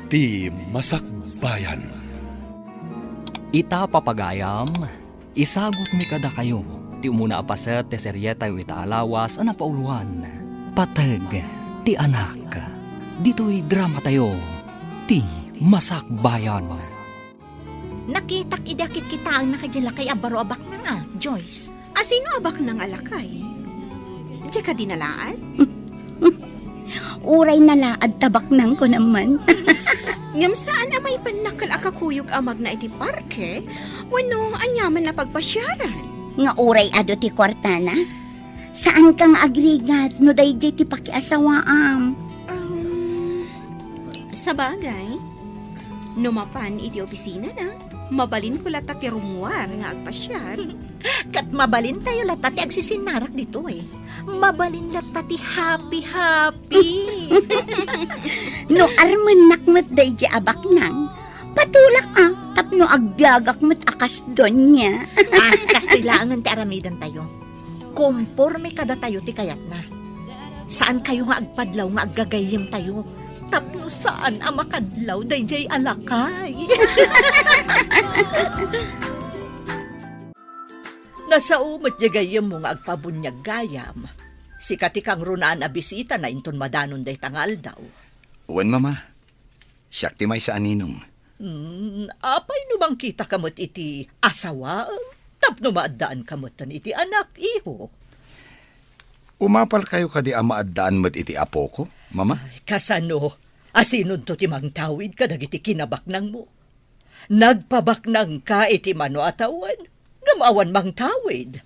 ti Masakbayan. Ita papagayam, isagot mi kada kayo. Ti umuna apaset ti seryeta ita alawas ana pauluan. Pateg ti anak. Dito'y drama tayo. Ti Masakbayan. Nakitak idakit kita ang nakadyan kay abaro abak na nga, Joyce. Asino abak ng alakay? Diya ka dinalaan? Uray na laad tabak nang ko naman. Ngam saan amay panakal akakuyog amag na iti parke? Wano anyaman na pagpasyaran? Nga uray ado ti kwartana. Saan kang agrigat no dayjay ti pakiasawaam? Sa bagay, numapan iti opisina na. Mabalin ko lata ti rumuar nga agpasyar. Kat mabalin tayo latati agsisinarak dito eh. Mabalin latati happy. No arman nakmat dayjay abak nang. Patulak tapno agbiagak mat akas don niya. Kastilaan ti aramidan tayo. Komporme kada tayo ti kayat na. Saan kayo nga agpadlaw nga aggagayem tayo? Tapno saan ang makadlaw dayjay alakay? Nasa umot jagayem mo nga agpabunyag gayam. Si katikang runaan a bisita na inton madanon day tangal daw. Uwan, mama. Siyak ti may sa aninong. Apay numang kita kamot iti asawa? Tapno maadaan kamotan iti anak, iho. Umapal kayo kadi ang maaddaan mo't iti apo ko, mama? Kasano, asinun to ti mangtawid kadag iti kinabaknang mo. Nagpabaknang ka iti mano atawan, ngamawan mangtawid.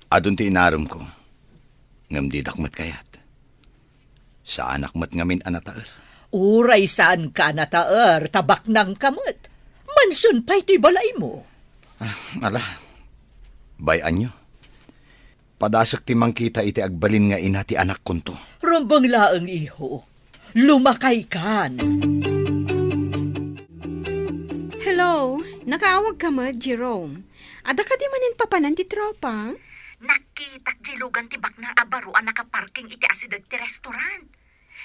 Adun ti inarom ko. Ngam di dakmat kayat. Sa anak mat ngamin anataer. Uray saan ka nataer, tabaknang kamot. Mansun pa iti balay mo. Ala, bayan nyo. Padasak ti mangkita iti agbalin nga ina ti anak kunto. Rumbang laeng iho, lumakay kan. Hello, nakaawag ka mo, Jerome. Ada ka di manin papanan ti tropa? Nakitak jilugan ti bakna abaruan nakaparking iti asidag ti restaurant.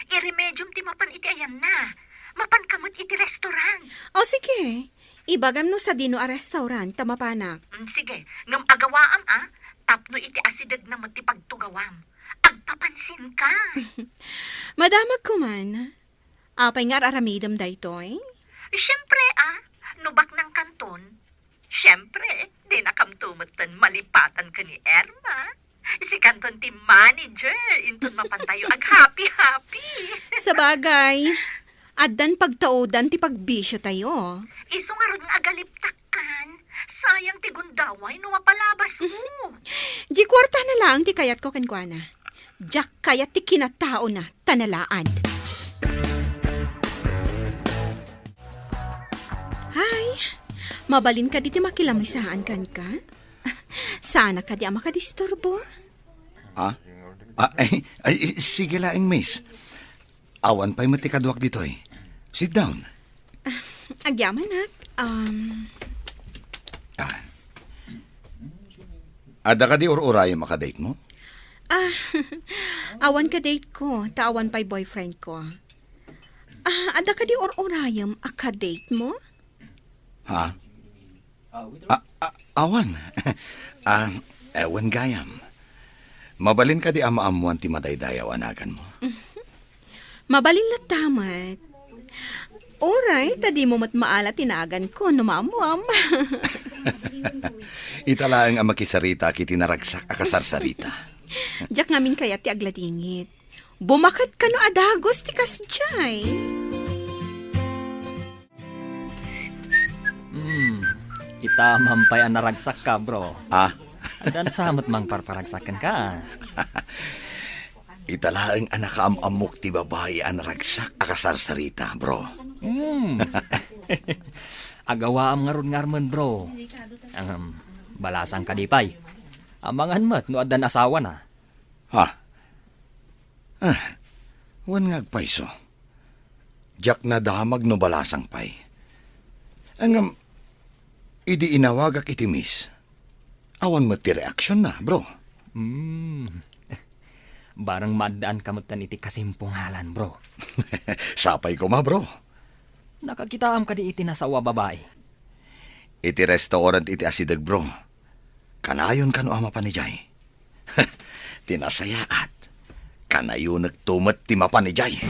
Iremedium ti mapan iti ayan na. Mapan kamot iti restaurant. O sige, ibagam no sa dino a restaurant, tamapanak. Sige, ngam agawaam tapno iti asidag na mo ti pagtugawam. Agpapansin ka. Madamag ko man. Apay nga aramidam daytoy? Siyempre nubak ng kanton. Siyempre, di nakamtumatan malipatan ka ni Erma. Si kanton ti manager, inton mapantayo ag happy. Sa bagay, addan pagtaodan ti pagbisyo tayo. Iso nga ron nga agaliptakkan. Sayang ti gundaway no mapalabas mo. Di kwarta na lang ti kayat ko kenkwana. Diyak kayat ti kinatao na tanalaan. Hay, mabalin ka di ti makilamisaan kan ka? Sana ka di makadisturbo. Sige laing, miss. Awan pa'y matikaduak dito eh. Sit down. Agyaman nak. Ada ka di or-urayan makadate mo? Awan ka date ko, tawan pa'y boyfriend ko. Ada ka di or-orayam akadate mo? Ha? Awan. Ewan gayam. Mabalin ka di ama-amuan ti madaydayaw anagan mo. Mabalin la tamat. Oray, tadi mo maala tinagan ko, numamuam. Italaang ang makisarita kiti naragsak akasarsarita. Diyak ngamin kaya ti agladingit. Bumakat ka no adagos ti kasjay. Ita mampay ang naragsak ka, bro. Dan samot mang parparagsakan ka. Italaang anak amok ti babae ang naragsak akasarsarita, bro. Agawa am ngarun-ngarman, bro. Ang balasang kadipay. Amangan mat no adan asawa na. Wan ngagpayso. Diyak na damag no balasang pay. Ang idi inawagak iti miss. Awan mo ti reaksyon na, bro. Barang maddaan kamutan iti kasimpungalan, bro. Sapay ko ma, bro. Nakakitaam ka di iti nasawa babae. Iti restaurant iti asidag, bro. Kanayon kano ama pa ni Jay. Tinasayaat. Kanayon nagtumat ti mapa ni Jay.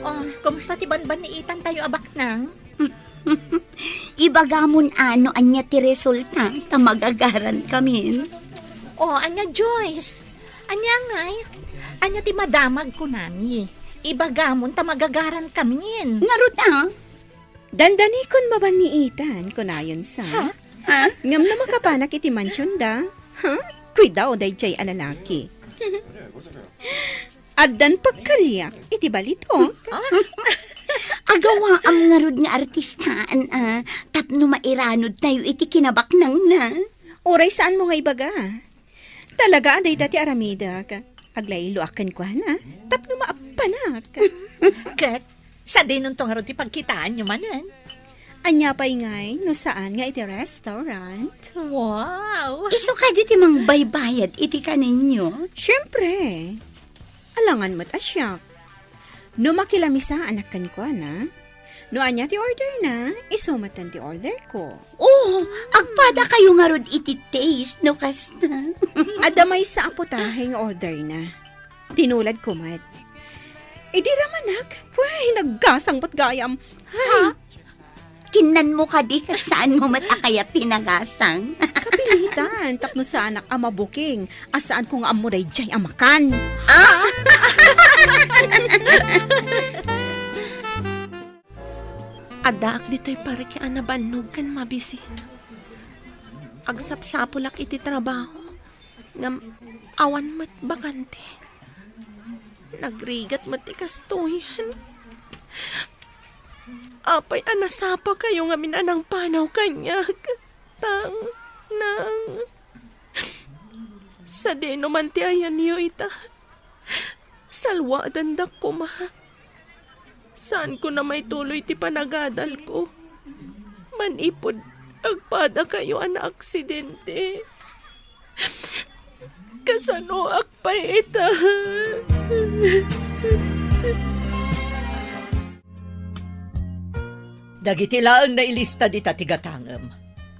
Oh, kumusta ti banban ni Itan tayo abak nang? Ibagamon ano anya ti resulta ta magagaran kami. Oh, anya Joyce. Anya ngay. Anya ti madamag ko nami. Ibagamon ta magagaran kami. Ngarot Dandani kon maban ni Itan, kunayon sa. Ha? Ngam na makapanak iti mansyon da. Ha? Kuidaw day chay alalaki. Addan pagkalyak, iti balito. Agawa ang ngarod nga artistaan tapno mairanod tayo iti kinabaknang na. Oray saan mo nga ibaga? Talaga aday dati aramida ka. Aglaylo akan ko na. Tapno maapanak. Kat, sa dinon tong harot ti pagkitaan nyo manan. Anya pa'y ngay, no saan nga iti restaurant? Wow! Iso ka di mang baybayad iti kaninyo. Siyempre. Alangan mo't asyak. No makilamisaan anak kan ko na. No anya ti order na, isumatan ti order ko. Oh, agpada kayo ngarod iti taste no kasta. Adamay sa apotaheng order na. Tinulad ko mat. Di ramanak, way, naggasang pat gayam. Ha? Kinan mo ka di kat saan mo matakaya pinagasang. Kapilitan, tapno sa anak ama booking. Asaan ko nga amuray jay amakan. Adaak dito'y pare kaya nabanog kan mabisi. Agsapsapulak iti trabaho. Ngam awan mat bakante. Nagrigat mat ikastuyan. Apay anasapa kayo nga minanang panaw kanya. Tang, nang. Sa deno man ti ayan niyo ita. Salwa dandak ko ma. Saan ko na may tuloy ti panagadal ko? Manipod, agpada kayo ana aksidente. Kasano akpay ita. Dagiti laeng na ilista di ta tigatangem.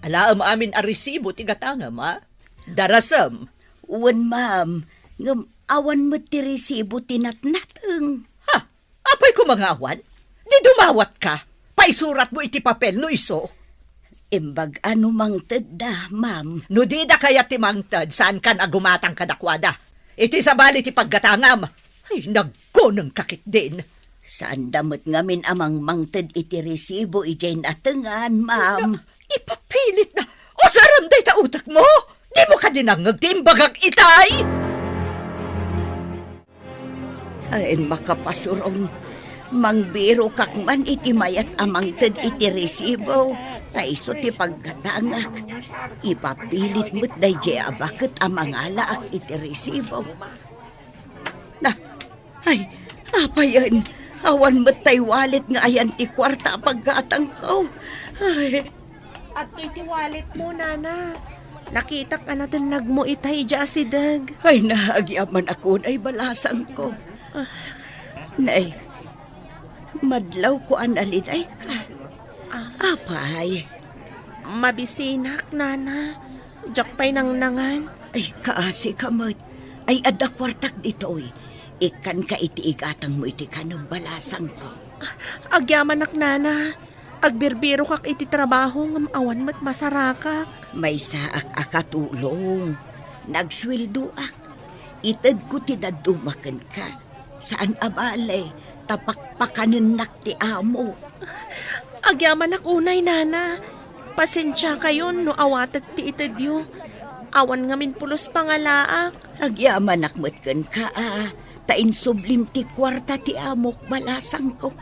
Alaam amin a resibo tigatangem, ha? Darasem. Uwan ma'am, ngam awan mo ti resibo tinatnateng. Ha? Apay ko mga awan? Di dumawat ka. Paisurat mo iti papel no iso. Imbag ano mang tedda, ma'am. No di da kaya ti mangtad saan kan agumatang kadakwada. Iti sabali ti paggatangam. Ay, nagkoneng kakit din. Saan damot ngamin amang mangted iti resibo ijay natengan, ma'am. Ipapilit na. O saram day ta utak mo. Di mo ka dinangag timbagag itay. Ay, makapasurong. Mangbiro kakman iti mayat amang ted iti resibo. Taiso ti pagkatangak. Ipapilit mo't day jay abakit amang alaak iti resibo. Na, ay, apa yan? Awan mo't tay wallet nga ayan ti kwarta pagkatang ko. Ay, At ti wallet mo, nana. Nakita ka na din nagmo itay dya si Dag. ay naagyaman ako na balasang ko. Nay, madlaw ko analiday ka. Apay, Mabisinak, nana. Diyak pa'y nangnangan. ay kaasi kamot. Ay ada kwartak ditoy. Ikan ka iti igatang mo iti kanong balasang ko. Agyaman nana. Agbirbiro kak iti trabaho ngam awan mat masarakak. May saak akatulong. Nagswildo ak. Itad ko tinadumakan ka. Saan abale? Tapakpakanin nak ti amo. Agyaman unay, nana. Pasensya kayo no awatag ti itadyo. Awan ngamin pulos pangalaak. Agyaman akmatkan ka Tain sublim ti kwarta ti amok balasang ko.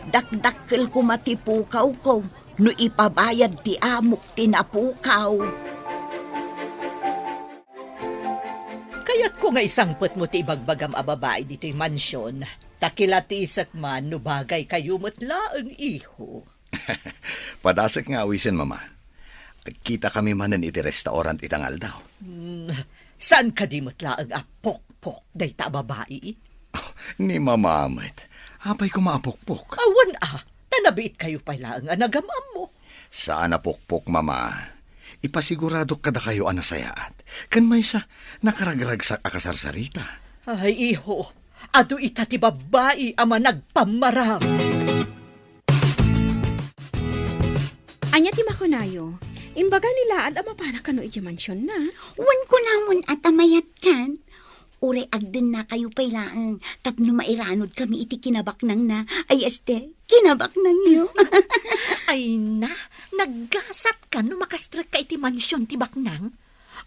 Dakdakkel ko matipukaw ko. No ipabayad ti amok tinapukaw. Kaya't ko nga isangpot mo ti ibagbagam a babae dito'y mansyon. Takilatisak man no bagay kayo matlaang iho. Padasak nga awisin, mama. Kita kami manan iti restaurant itangal daw. Saan ka di matlaang apok-pok day ta babae? Ni mamamat. Apay ko maapokpok. Awan tanabiit kayo pala ang anagamam mo. Saan napokpok, mama? Ipasigurado kada kayo anasayaat. Kan may sa nakaragrag sa akasarsarita. Ay, iho. Ado ita ti babae ama nagpamarang. Anya ti makunayo. Imbaga nila at amapana kano iti mansyon na. Wan ko namon at amayat kan. Ure agden na kayo pailaan. Tapno mairanod kami iti kinabaknang na. Ay este, kinabaknang niyo. Ay na, naggasat ka no makastrek ka iti mansyon ti baknang.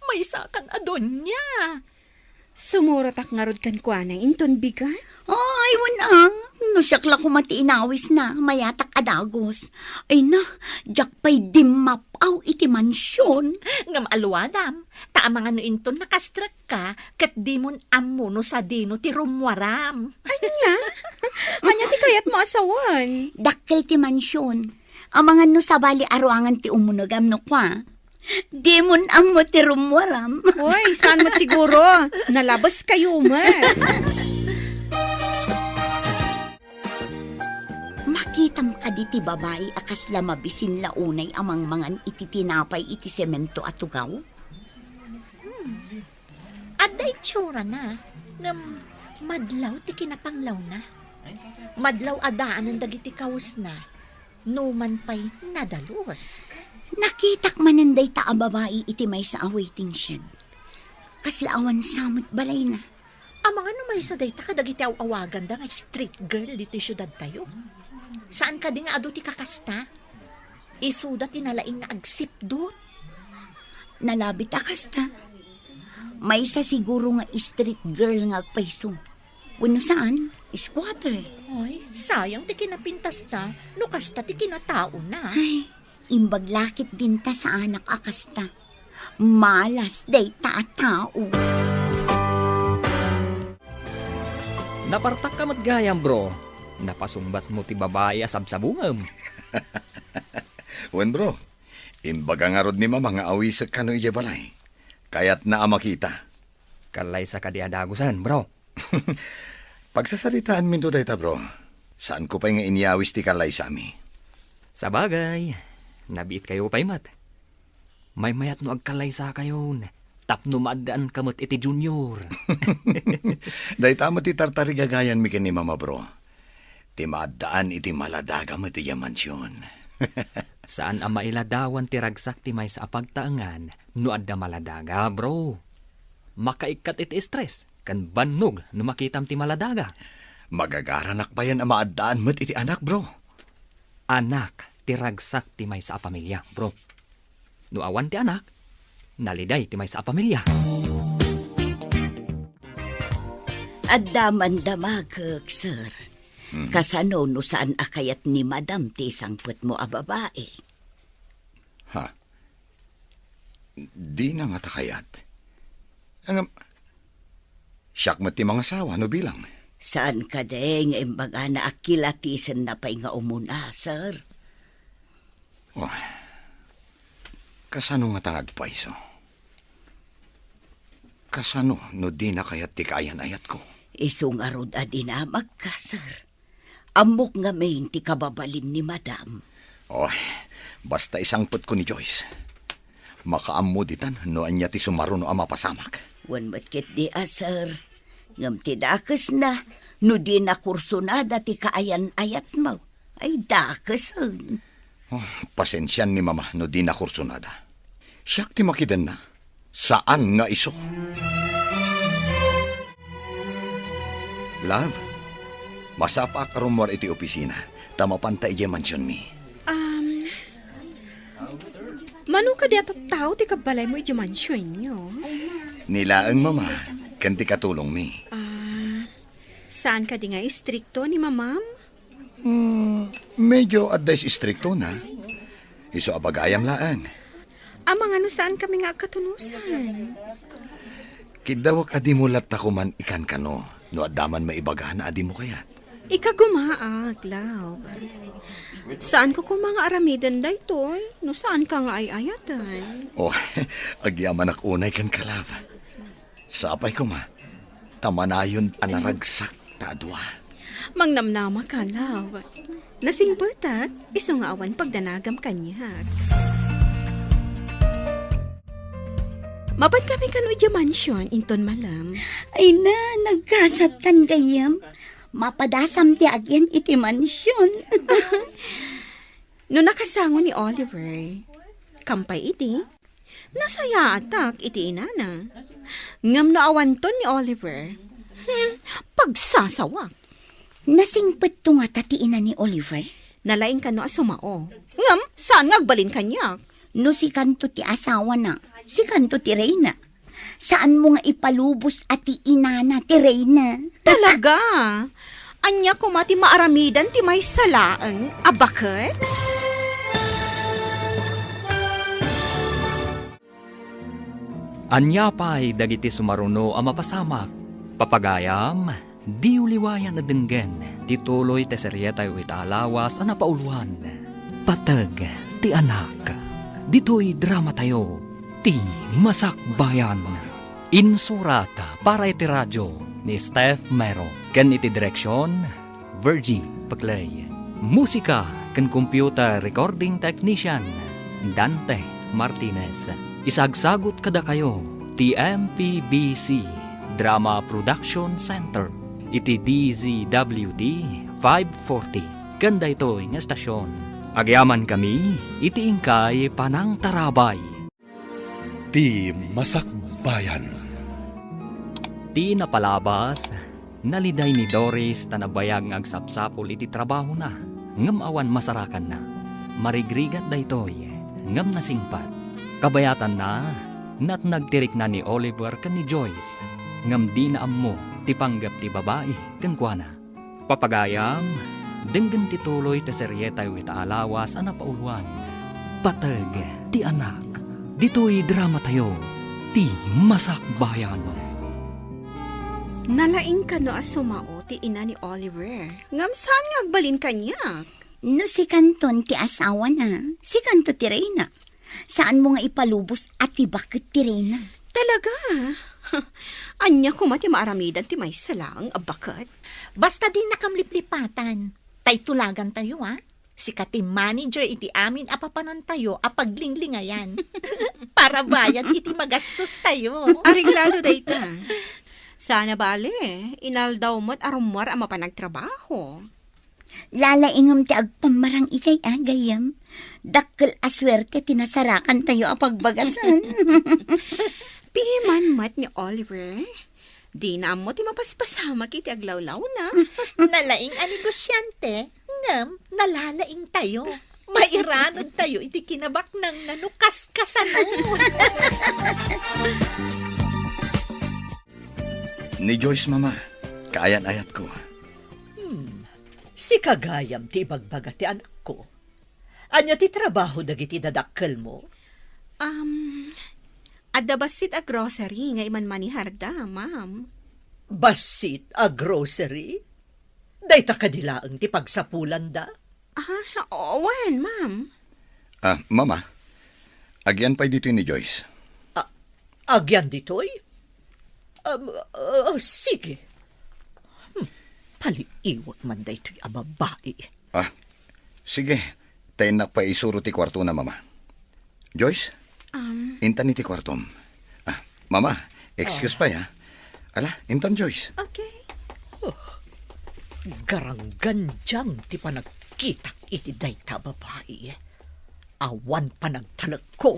May sakan adon niya. Sumurotak nga rod kan kwa na inton biga. Ay, wanang. No siyakla ko matiinawis na. Mayatak adagos. Ay na, jakpay dimapaw iti mansyon. Ngam alwadam, taamang ano inton nakastrek ka, kat di mon ammo no sa dino ti rumwaram. Anya? Anya ti kayat mo asawan. Dakkel ti mansyon. Amangan no sabali aruangan ti umunogam no kwa. Demon ang mo ti rumwaram. Hoy, saan mo siguro? Nalabas kayo man. Makitam ka di ti babae akas lamabisin launay amang mangan iti tinapay iti semento at tugaw. Aday tsura na, ngam madlaw ti kinapanglaw na. Madlaw adaan ang dagiti kawas na, numan pa'y nadalos. Nakitak mananday ta a babae iti may sa awaiting shed. Kaslaawan samot balay na. Amang ano may sa dayta kadagiti awagan da nga street girl dito syudad tayo. Saan ka di nga ado ti kakasta? Isuda tinalaing nga agsipdot. Nalabit akas ta. May sa siguro nga street girl nga agpaiso. Wano saan? Squatter. Ay, sayang ti kinapintas ta, no kasta ti kinatao na. Ay, imbaglakit din ta sa anak akasta. Malas day ta at tao. Napartak ka matgayam, bro. Napasumbat mo ti babae asabsabungam. Wen bro, imbaga nga rod ni mama nga awi sa kano iya balay. Kaya't na makita. Kalay sa kadiadagusan, bro. Pagsasaritaan min to dayta bro, saan ko pa nga inyawis ti kalay sa ami? Sa bagay, nabiit kayo pa'y mat. May mayat no agkalay sa kayo. Tapno maadaan kamot iti junior. Dayta mo ti tartari gagayan mi ken ni mama bro. Ti maadaan iti maladaga mo ti mansyon. Saan ang mailadawan ti ragsak ti may sa apagtaangan no adda maladaga, bro? Makaikat iti stress, kan bannog no makitam ti maladaga. Magagaranak pa yan ang maadaan mo't iti anak, bro. Anak, ti ragsak ti may sa pamilya, bro. No awan ti anak, naliday ti may sa pamilya. Adaman damagag, sir. Kasano no saan akayat ni madam ti sangput mo a babae. Ha? Di na matakayat. Siyak mo ti mga sawa, no bilang? Saan ka deng imbaga na akilatisan na pa'y nga umuna, sir? Oh, kasano nga tangag paiso? Kasano no di na kayat ti kayan ayat ko? Isungarod adinamag ka, sir. Amok nga main ti kababalin ni madam. Oh, basta isangput ko ni Joyce. Makaamuditan no anya ti sumaro no amapasamak. Wan matkit di sir. Ngam ti dakas na, no di na kursunada ti kaayan ayat mo. Ay dakasan. Oh, pasensyan ni mama no di na kursunada. Siyak ti makidan na. Saan nga iso? Love, masapa ka rumor iti opisina. Tamapanta iya mansyon mi. Mano ka di at tao ti kabalay mo iti mansyon niyo? Nilaang mama, kanti katulong mi. Saan ka di nga istrikto ni mamam? Medyo advice stricto na. Iso abagayam laan. Amang ano saan kami nga katunusan? Kidawak adi mo lat man ikan kano. No adaman maibaga na adi mo kayat. Ikagumaag, love. Saan ko kung mga aramidan day toy? No saan ka nga ay ayatan? Oh, agyaman ak unay kan kalav. Sapay ko ma, tamanayon anaragsak ta adwa. Mangnamnama ka, love. Nasingbutat, iso nga awan pagdanagam kanya. Mapan kami kanudya mansion, inton malam. Ay na, nagkasatan gayam. Mapadasam ti agyan iti mansyon. No nakasango ni Oliver, kampay iti, nasaya atak iti inana. Ngam no awanton ni Oliver, pagsasawak. Nasingpet to nga tatiin ni Oliver. Nalaing ka no asumao. Ngam, saan ngagbalin kanyak? No si kanto ti asawa na, si kanto ti Reyna. Saan mo nga ipalubos at ti inana ti Reyna? Talaga? Anya ko mati maaramidan ti may salaang abakit? Anya pa'y dagiti sumaruno ang mapasamak. Papagayam, di uliwayan na denggen, tituloy te seryeta yu italawas ang napauluhan. Patag, ti anak, dito'y drama tayo, ti masakbayan. Insurata para iti radyo ni Steph Mero. Ken iti direksyon, Virgie Paclay. Musika ken computer recording technician, Dante Martinez. Isagsagot kada kayo, TMPBC Drama Production Center. Iti DZWD 540. Ganda ito nga estasyon. Agyaman kami, iti ingkay panang tarabay. Ti Masakbayan. Ti napalabas, naliday ni Doris tanabayag ng agsapsapol iti trabaho na. Ngam awan masarakan na. Marigrigat daytoy, ngam nasingpat. Kabayatan na, nat nagtirik na ni Oliver kan ni Joyce. Ngam di na ammo, ti panggap ti babae, kan kuana. Papagayam, denggan ti tuloy ti seryeta yu itaalawas ang napauluan. Patag, ti anak, dito'y drama tayo, ti masakbayan. Nalaing ka no asumao ti ina ni Oliver. Ngam saan ngagbalin kanyak? No si kanton ti asawa na, si kanto ti Reyna. Saan mo nga ipalubos at ti bakit ti Reyna? Talaga? Anya ko mati maaramidan ti may salaang abakat. Basta di nakamliplipatan. Tay tulagan tayo, ha? Si kati manager iti amin apapanan tayo apaglinglingayan. Para bayad iti magastos tayo. Ariglado dayta. Sana bale, inaldaw mo't arumwar ang mapanagtrabaho. Lalaingam ti agpamarang ijay agayam. Dakkel aswerte tinasarakan tayo apagbagasan. Piman mat ni Oliver. Di na mo ti mapaspasama kiti aglawlaw na. Nalaing anigosyante, ngam, nalalaing tayo. Mairanod tayo iti kinabak ng nanukas kasano. Ni Joyce, mama, kaayan-ayat ko. Si kagayam ti ibagbaga ti anak ko. Anya ti trabaho dagiti dadakkel mo? Adda basit a grocery nga iman maniharda, ma'am. Basit a grocery? Dayta kadilaang ti pagsapulan da? Owen, ma'am. Mama, agyan pa'y dito ni Joyce. Agyan ditoy? Sige. Paliiwag man daytoy a babae. Sige, tayo na pa isuro ti kwarto na, mama. Joyce, intan ni ti kwartom. Mama, excuse pa ya. Ala, intan Joyce. Okay. Garanggan diyang ti panagkitak iti dayta babae. Awan panagtalag ko.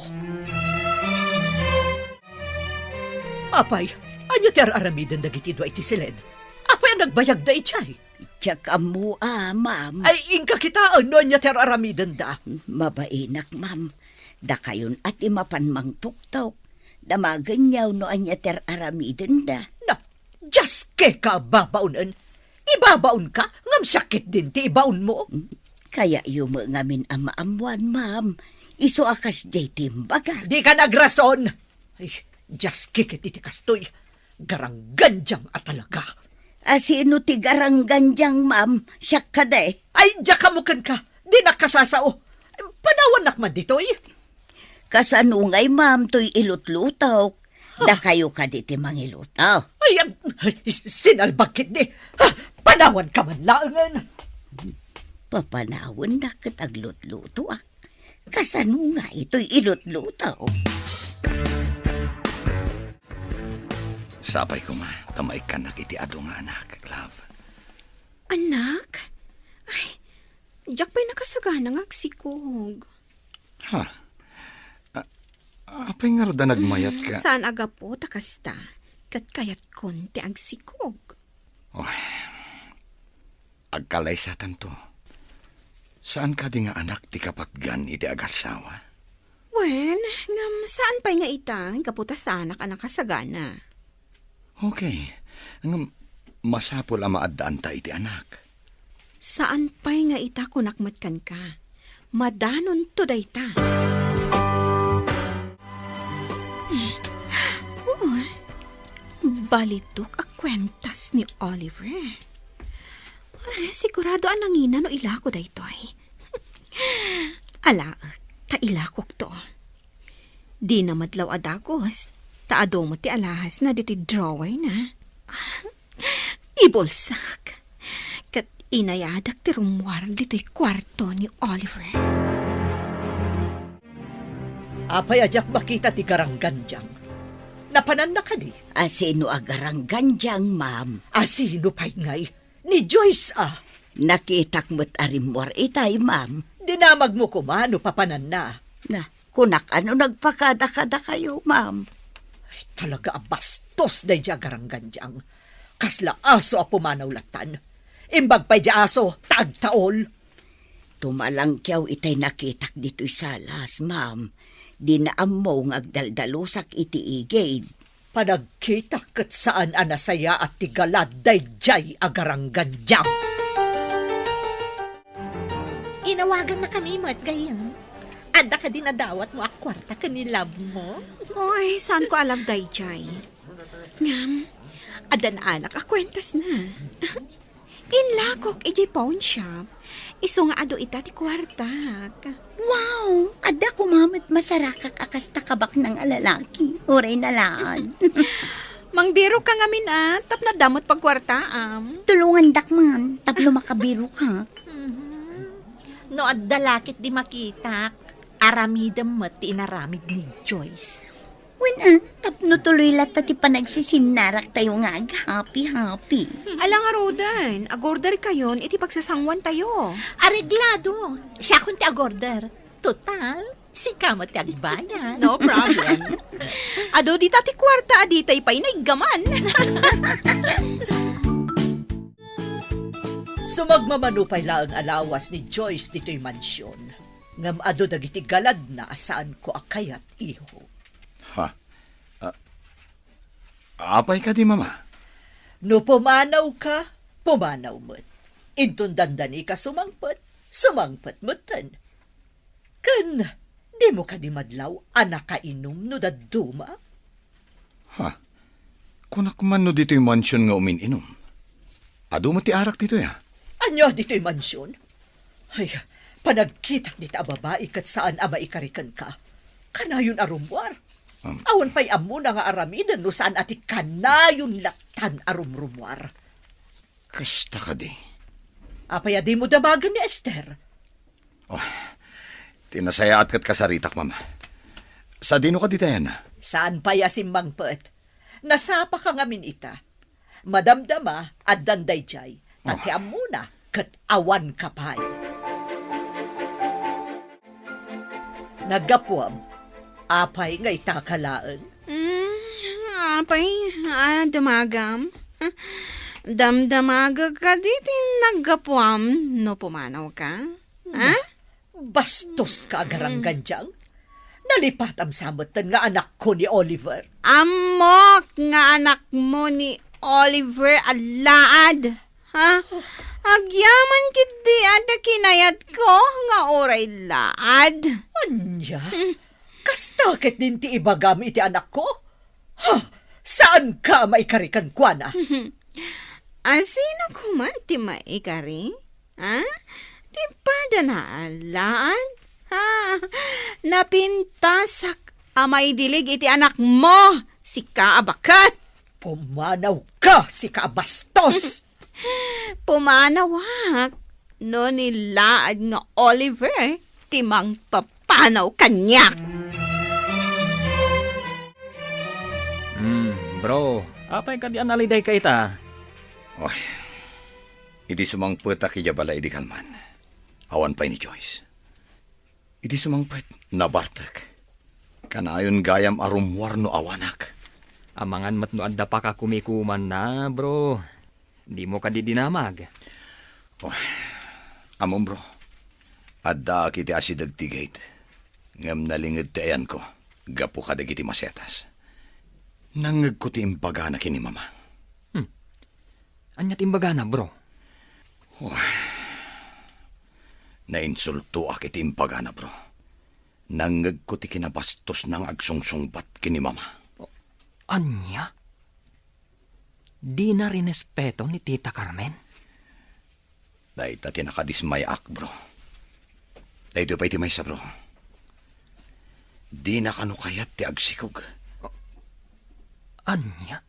Apay, anya ti aramiden dagiti dua iti silid. Apay ang nagbayag da itchay. Tsaka mo, ma'am. Ay, ingka kitaan no anya ti aramiden da. Mabainak, ma'am. Da kayon at imapan mang tuktok. Damaganyaw no anya ter aramiden da. Na, just ke ka babaunan. Ibabaon ka, ngam sakit din ti ibaon mo. Kaya yumo ngamin amaamuan, ma'am. Iso akas jay timbaga. Di ka nagrason. Ay, just kikit iti kastoy. Garanggan diyang at talaga. Asino ti garangganjang, ma'am? Siya ka day. Ay, diya kamukan ka. Di nakasasao. Panawan nakman dito eh. Kasanungay, ma'am, to'y ilutlutaw. Da kayo ka diti mangilutaw. Ay, sinalbakit di. Panawan ka man laangan. Papanawon na kataglutluto ah. Kasanungay to'y ilutlutaw. Sapay ko ma, tamay ka nakiti ado nga anak, love. Anak? Ay, Jack pa'y nakasagana nga agsikog. Ha? Apay nga roda nagmayat ka? Saan aga po takasta? Kat kayat konti agsikog. Oy, agkalay sa tanto. Saan ka di nga anak ti kapatgan iti agasawa? Wen, ngam saan pa'y nga ita? Kaputa sa anak kasagana. Okay. Ang masapol ang maadaan ta iti anak. Saan pa'y nga ita kunakmatkan ka? Madanon to day ta. Balitok a kwentas ni Oliver. Sigurado ang nangina no ilako da ito'y. Ala, ta ilakok to. Di na madlaw adagos. Taado mo ti alahas na diti drawer na. Ibulsak. Kat inayadak ti rumwar dito'y kwarto ni Oliver. Apay ajak makita ti garangganjang. Napanan na ka di. Asino agarangganjang, ma'am? Asino pa'y ngay? Ni Joyce ah. Nakitak mo't arimwar itay, ma'am. Dinamag mo kumano papanan na. Na, kunak ano nagpakada-kada kayo, ma'am? Ay, talaga bastos na diya garangganjang. Kasla aso a pumanaw latan. Imbag pa'y diya aso, taag-taol. Tumalang kyaw itay nakitak dito'y salas, ma'am. Di na amaw ngagdaldalusak iti igid. Panagkita kat saan anasaya at tigalad dayjay agarangganjang. Inawagan na kami mo at gayang. Ada ka din nadawat mo akwarta ka ni love mo. Oy, saan ko alam day, Jay? Ngam, adan alak akwentas na. Inlakok ijay pawn shop. Iso nga ado ita ti kwartak. Wow! Ada kumamit masarakak akasta kabak ng alalaki. Uray na laan. Mangbiro ka ngamin tap na damot pagkwartaam. Tulungan dakman, taplo makabiro ka. No at dalakit di makita, aramidam mo ti inaramid ni Joyce. When tapno tuloy lata ti panagsisinarak tayo nga happy. Alang nga Rodan, agorder kayon, iti pagsasangwan tayo. Areglado, siya kun ti agorder. Total, si kamot ti agbayan. No problem. Ado di tati kwarta, aditay pa'y naigaman. Sumagmamanupay laang alawas ni Joyce dito'y mansyon. Ngam ado dagiti galad na saan ko akayat iho. Ha? Apay ka di, mama? No pumanaw ka, pumanaw mo't. Intun dandani ka sumangpet mo'ten. Kan, di mo ka di madlaw, anak ka inom no daduma? Ha? Kunak man no dito'y mansyon nga umininom. Ado mo ti arak dito ya? Anyo dito'y mansyon? Ay, panagkitak di ta babae kat saan ama ikarikan ka. Kanayon arumwar. Awan pa'y amo na nga aramidan no saan ati kanayon latan arumrumwar. Kasta ka di. Apaya di mo damagan ni Esther. Oh, tinasayaat kat kasaritak, mama. Sa dino ka di tayan na? Saan pa'y asimbang pet? Nasapa ka ngamin ita. Madamdama at danday jay. Tati amo na kat awan kapay. Nagapuam. Apay nga itakalaan. Apay, damagam. Damdamaga ka diti naggapuam no pumanaw ka. Ha? Bastos ka agarangganjang. Nalipatam samutan nga anak ko ni Oliver. Amok nga anak mo ni Oliver alaad. Ha? Agyaman kiti ada kinayat ko nga oray laad. Anya? Kastakit din ti ibagam iti anak ko? Ha? Saan ka maikarikan kwa na? Sino kuman ti maikari? Ha? Ti padanaalaan? Ha? Napintasak amay dilig iti anak mo, si Kaabakat. Pumanaw ka, si Kabastos! Pumanawak. No nilaad nga Oliver, timang papanaw kanyak. Bro, apay ka di analiday ka ita? Oy, idi sumangpet aki jabala idi kalman. Awan pa ni Joyce. Idi sumangpet na bartek. Kanayon gayam arumwar no awanak. Amangan matno adda pa ka kumikuman na, bro. Di mo ka di dinamag. Amon bro, adda kiti asidag tigate. Ngam nalingid ti ayan ko, gapu ka dagiti masetas. Nangag ko ti imbaga na kini mama. Anya timbaga na, bro. Nainsulto ak iti imbaga na bro. Nangag ko ti kinabastos ng agsungsungbat kini mama. Anya? Di na rinespeto ni Tita Carmen? Dahil ta tinakadismay ak bro. Dahil pa iti maysa bro. Di na kanukayat ti agsikog. Anya?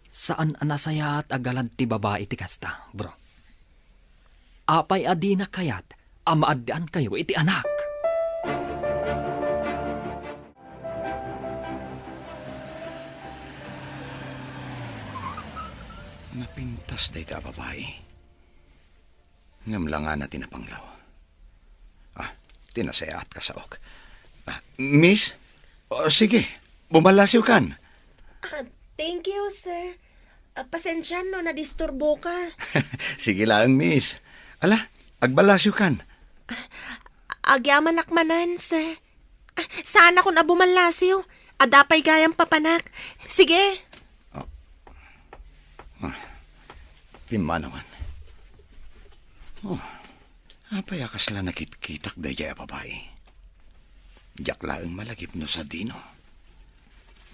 Saan anasaya at agalad ti babae ti kasta, bro? Apay adi na kayat, amaadaan kayo iti anak. Napintas day ta babae. Ngam lang nga natin na panglaw. Tinasayaat ka sa ok. Miss? Sige, bumalasiw kan. Thank you, sir. Pasensya no, nadisturbo ka. Sige lang, miss. Ala, agbalasyo kan. Agyaman lakmanan, sir. Saan ako na bumalasiw? Adapay gayang papanak. Sige. Pimanawan. Apayakas la nakitkitak daya babae. Diyak laang malagip no sa dino.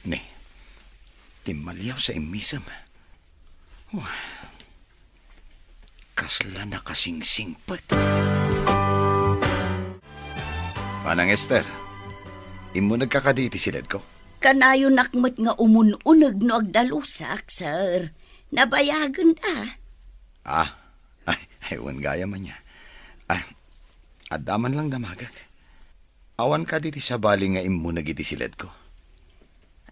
Ne, timalyaw sa imisam. Kasla na kasingsingpat. Manang Esther, imo nagkakaditi silid ko. Kanayo nakmat nga umununag no agdalusak, sir. Nabayagan da. Ewan gaya man niya. Adaman lang damagag. Awan ka diti sa bali nga imo nagiti silid ko.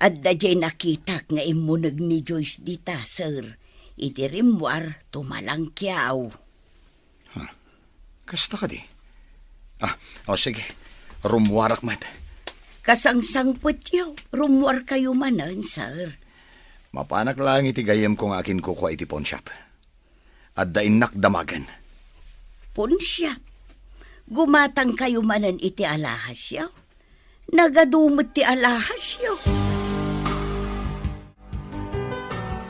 Adda jay nakitak nga imunag ni Joyce dita, sir. Iti rimwar tumalang kiyaw. Kasta ka di? Sige. Rumwarak man. Kasangsangput yaw. Rumwar kayo manan, sir. Mapanak lang iti gayem kong akin kukuha iti pawn shop. Adda inak damagan. Punsya. Gumatang kayo manan iti alahas yaw. Nagadumot ti alahas yaw.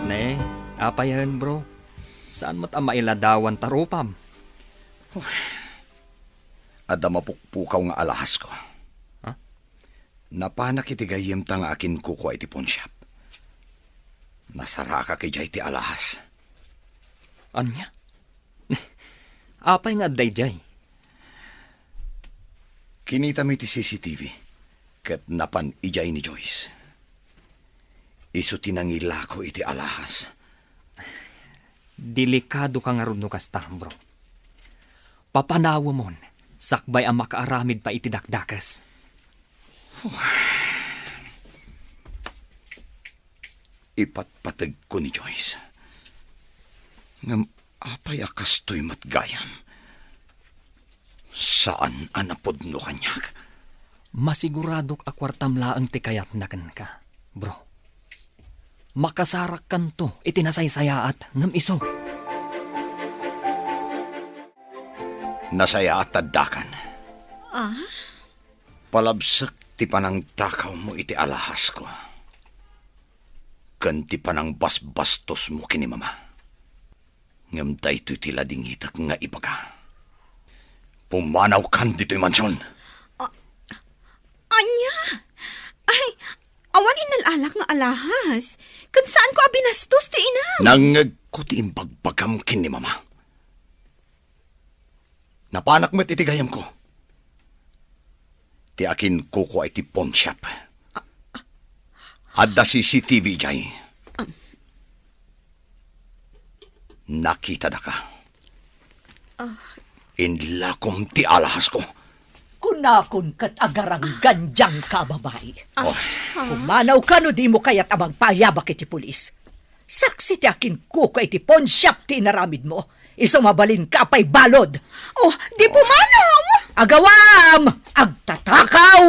Ne, apayan, bro. Saan mo't ang mailadawan tarupam? Adda mapukpukaw nga alahas ko. Napanak iti gayem tang akin kukuha iti pawn shop. Nasara ka kay jay ti alahas. Anya? Apay nga dayjay. Kinita mi ti CCTV ket napan ijay ni Joyce. Isu tinangila ko iti alahas. Delikado ka nga ron no kasta, bro. Papanawa mon, sakbay ang makaaramid pa iti dakdakas. Ipatpatag ko ni Joyce. Ngam apay akastoy matgayam. Saan anapod no kanyak? Masiguradok akwartam laang ti kayat na ka, bro. Makasarak kan to, itinasaysayaat ngam iso. Nasaya at taddakan. Palabsak ti panang takaw mo iti alahas ko. Ganti panang basbastos mo kini mama. Ngam daytoy ti ladingitak nga ibaga. Pumanaw kan dito'y mansyon. Anya? Ay, Awan inalalak nga alahas. Kan saan ko abinastos ti inam? Nangagkuti imbagbagam kin ni mama. Napanak mo't itigayam ko. Ti akin kuko ay ti pawn shop. Adda CCTV jay. Nakita da ka. Inlakom ti alahas ko. Kunakon kat agarang ganjang ka, babae. Oh, Kumanaw ka no di mo kaya't abang payabak iti pulis. Saksi ti akin kuko iti pawn shop ti inaramid mo. Isumabalin ka pa'y balod. Oh, di pumanaw! Agawam! Agtatakaw!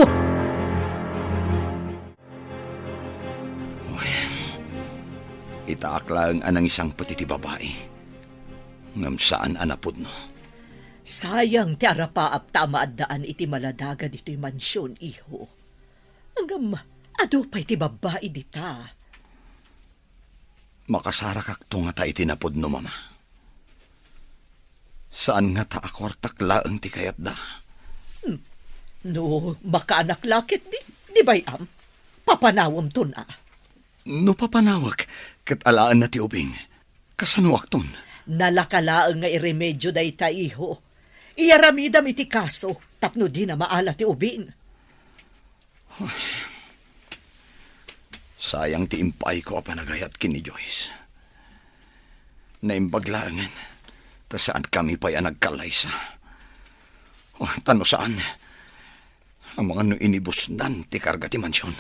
itaakla ang anang isang pati ti babae. Ngam saan anapod no. Sayang ti arapaap tamaadaan iti maladaga dito'y mansyon, iho. Hanggang ado pa'y ti babae dita. Makasara kakto nga ta itinapod no, mama. Saan nga ta akwartak laang ti kayat da? No, makaanak lakit di bayam. Papanawam to na. No papanawak, kat alaan na ti ubing. Kasanuak ton. Nalakalaang nga iremedyo da ita, iho. Iyaramidam iti kaso, tapno di na maala ti ubin. Sayang ti impay ko apanagayat kin ni Joyce. Naimbaglaangan, ta saan kami pa'y nagkalaysa. Oh, tano saan? Ang mga no inibusnan ti karga ti mansyon.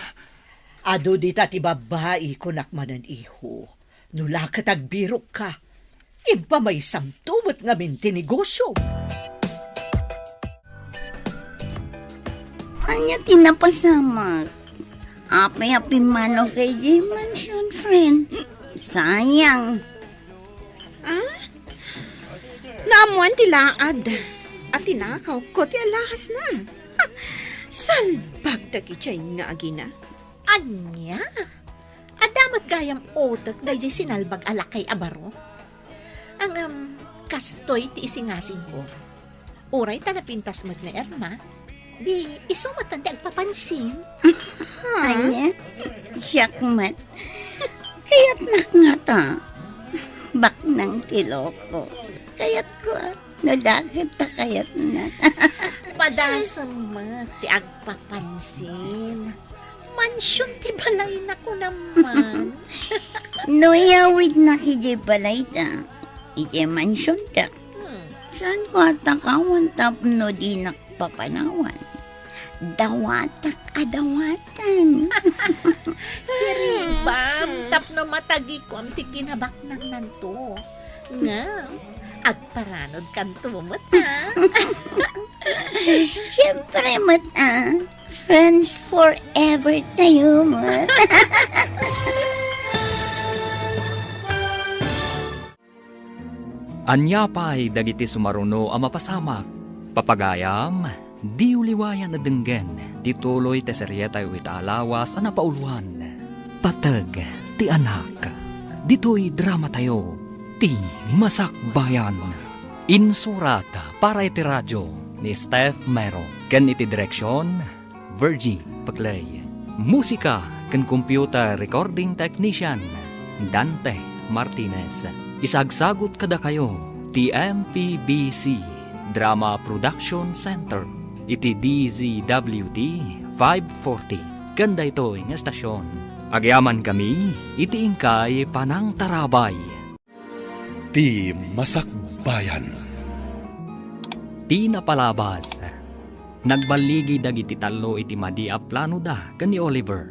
Ado dita ti babae kunakmanan, iho. Nulakat agbirok ka. Impa may samtumot nga minti negosyo. Anya tinapasamak. Api-api mano kay J Mansion, friend. Sayang. Naamuan ti laad. At tinakaw ko ti alahas na. Ha, salbag dagichay nga agina. Anya? Adamat gayam otak dahil sinalbag alakay abaro. Ang kastoy ti isingasing ko. Uray tanapintas mo't na Erma. Di isumatan di agpapansin. Anya, siyakmat. Kaya't nakngata. Bak ng tiloko. Kaya't ko, nalakit ta kaya't na. Padasam mo ti agpapansin. Mansyon ti balay na ko naman. Noyawid na kiji balay ta. Ije mansyon ta. Saan ko atakawan tapno di nakpapanawan? Dawatak adawatan. Siribam, tapno matagi ko am ti kinabak ng nanto. Nga, agparanod kanto mo ta. Siyempre, mata. Friends forever tayo, mat. Anya pa'y dagiti sumaruno ang mapasamak. Papagayam, di uliwayan na denggen. Tituloy te seryetay itaalawas ang napauluan. Patag, ti anak. Dito'y drama tayo. Ti masakbayan. Insurata para iti radyo ni Steph Mero. Ken iti direksyon, Virgie Paglay. Musika ken computer recording technician, Dante Martinez. Isagsagot kada kayo, TMPBC Drama Production Center, iti DZWT 540. Ganda ito'y nga estasyon. Agyaman kami, iti ingkay panang tarabay. Ti Masakbayan. Ti napalabas. Nagbaligi dagiti talo iti madi a plano da ken ni Oliver.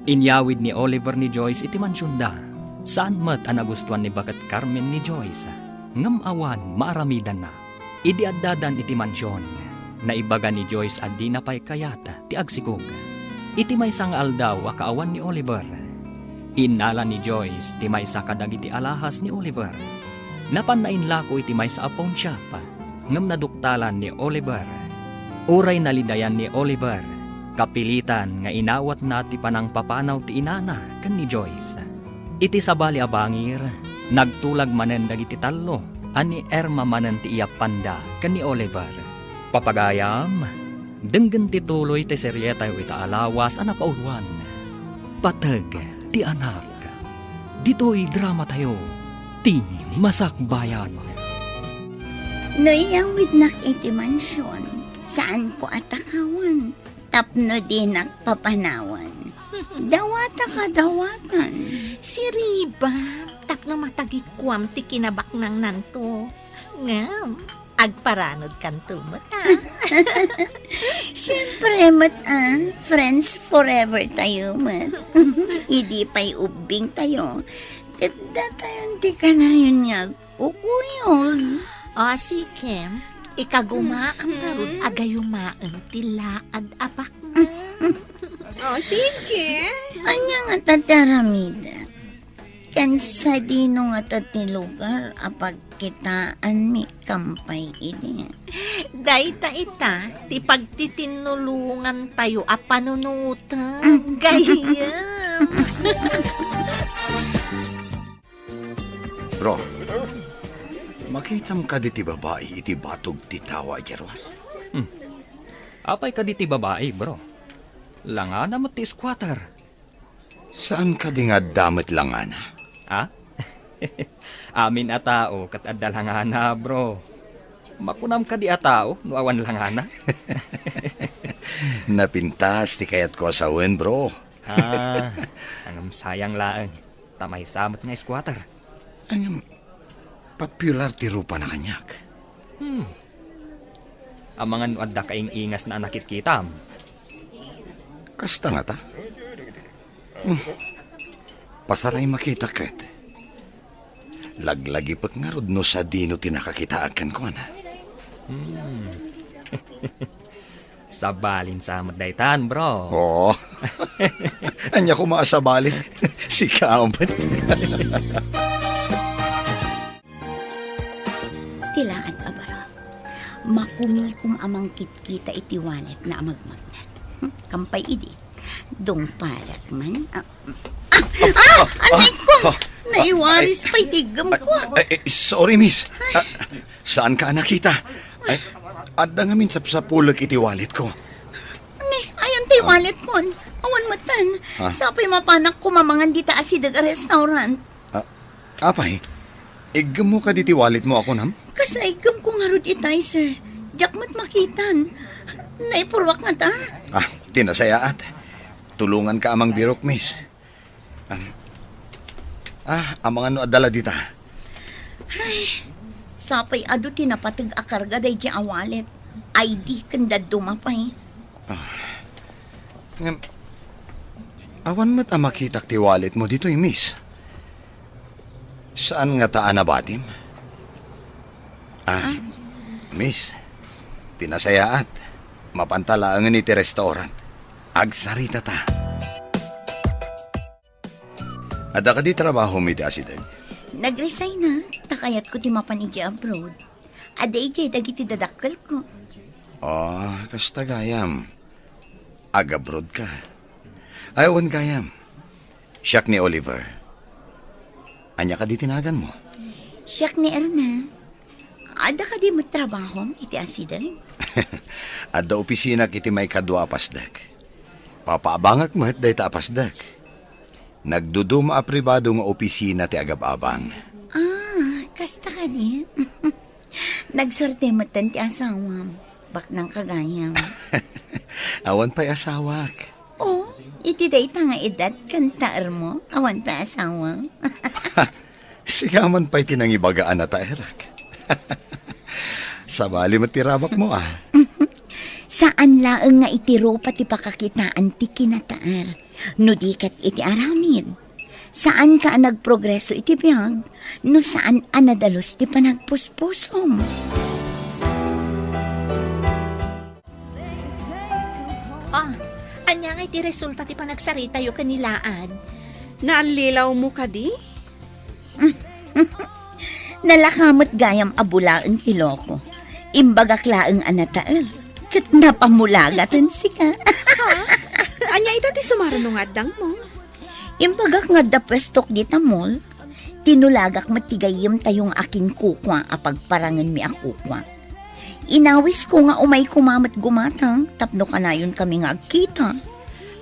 Inyawid ni Oliver ni Joyce iti mansyon da. Saan mat ang nagustuhan ni Bakat Carmen ni Joyce? Ngam awan maaramidan na. Idi addadan iti mansyon. Naibaga ni Joyce addi na pa'y kayata ti agsikog. Iti may sang aldaw akaawan ni Oliver. Inala ni Joyce ti may sa kadagiti alahas ni Oliver. Napanain lako iti may sa pawn shop. Ngam naduktalan ni Oliver. Uray nalidayan ni Oliver. Kapilitan nga inawat na ti panang papanaw ti inana ken ni Joyce. Iti sabali abangir, nagtulag manen dagiti talo, ani Erma manen ti iyapanda ken ni Oliver. Papagayam, denggen tituloy ti seryetay itaalawas a napauluan. Patag, ti anak. Dito'y drama tayo, ti Masakbayan. Noyawid nak iti mansyon, saan ko atakawan, tapno din nakpapanawan. Dawata ka dawatan. Si Riba, tapno matagikwam ti kinabak ng nanto. Ngam, agparanod kanto mata. Siyempre, friends forever tayo, mat. Hindi pa'y ubing tayo. Kada tayo, di ka na yun nga kukuyog. O si Kem, ikaguma ang karod agayumaan tila ad apak na. O, sige. Anya nga tataramida. Kansa dino nga tati lugar apag kitaan mi kampay ini. Dayta ita, ti pagtitinulungan tayo a panunutan. Gayam. Bro, makitam ka di ti babae iti batog ti tawa, Jerwan. Apay ka di ti babae, bro. Langana mo ti squatter. Saan ka di nga damit langana? Ha? Amin a tao, kat adalhangana, bro. Makunam ka di a tao, no awan langana. Napintas ti kayat ko asawen, bro. Ang sayang laang. Tamay samot nga squatter. Ang popular ti rupa na kanyak. Ang mga nuadda kaing ingas na nakit kitam. Kasta nga ta. Pasaray makita kat. Laglagi pat nga rod no sa dino tinakakitaakan ko na. Sabalin sa daytan, bro. Oo. Anya ko maasabalin. Si Kaampan. Tilaan abara. Makumikom amang kitkita iti wallet na amagmagnan. Kampay idi. Dong parak man. Anay ko! Naiwaris pa'y tigam ko. Sorry, miss. Saan ka nakita? Adda nga min sa pulag iti wallet ko. Ni, ayan tayo wallet ko. Awan matan. Sapay mapanak ko mamangan di taas si daga restaurant. Apay, igam mo ka diti wallet mo ako, nam? Kaslaigam ko nga rod itay, sir. Diyak mo't makitan. Naipurwak nga ta. Tinasayaat. Tulungan ka amang birok, miss. Ang mga no adala dita. Sapay ado tinapatag akarga day di awalet. ID kanda dumapay. Awan mo't makitak ti wallet mo dito, miss. Saan nga taan na batim? Miss, tinasayaat. Mapantalaangan iti restaurant. Agsarita ta. Ada ka di trabaho mi ti asidag? Nag-resign na. Takayat ko ti mapanigi abroad. Aday jay dagiti dadakkel ko. Kasta gayam. Ag-abroad ka. Ayawan gayam. Siyak ni Oliver. Anya ka di tinagan mo? Siyak ni Erna. Ada ka di matrabaho iti asidag? Adda opisina kiti may kadwa apasdak. Papaabangak mo day ta apasdak. Nagduduma a pribado nga opisina ti agab-abang. Kasta ka di. Nagsorte matan ti asawam. Bak ng kagayam. Awan pa'y asawak. Iti day ta nga edad kantaar mo. Awan pa asawa. Sigaman pa'y tinangibagaan na taerak. Sabali mo tirabak mo Saan laeng nga itiro pati pakakitaan ti kinataar. No di kat iti aramid. Saan ka nagprogreso iti biyag? No saan anadalos ti panagpuspusom? Anya nga iti resulta ti panagsarita yo kanilaan. Naalilaw mo ka di? Nalakamot gayam abulaeng kiloko. Imbagak laeng anataal. Kat napamulagatan sika. Anya ita ti sumaranungadang mo. Imbagak nga da pwestok di tamol. Tinulagak matigayim tayong aking kukwa apag parangan mi akukwa. Inawis ko nga umay kumamat gumatang tapno kanayon kami nga agkita.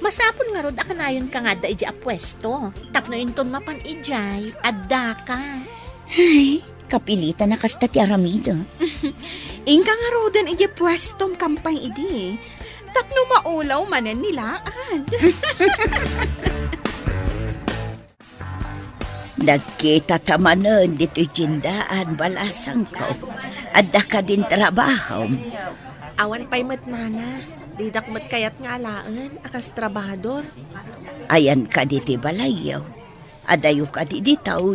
Masapon nga rod akanayon ka nga da iji apwesto. Tapno inton mapan ijay, adda ka. Ay, kapilitan na kasta ti Aramida. Ingka nga rodan ije pwestom kampay idi. Tapno maulaw manen nilaan. Nagkita tamanan dito tindaan balasang ko. Adda ka din trabaho. Awan pa'y mat nana. Didak mat kayat nga alaan, akas trabador. Ayan ka diti balayaw. Adayo ka di ditaw.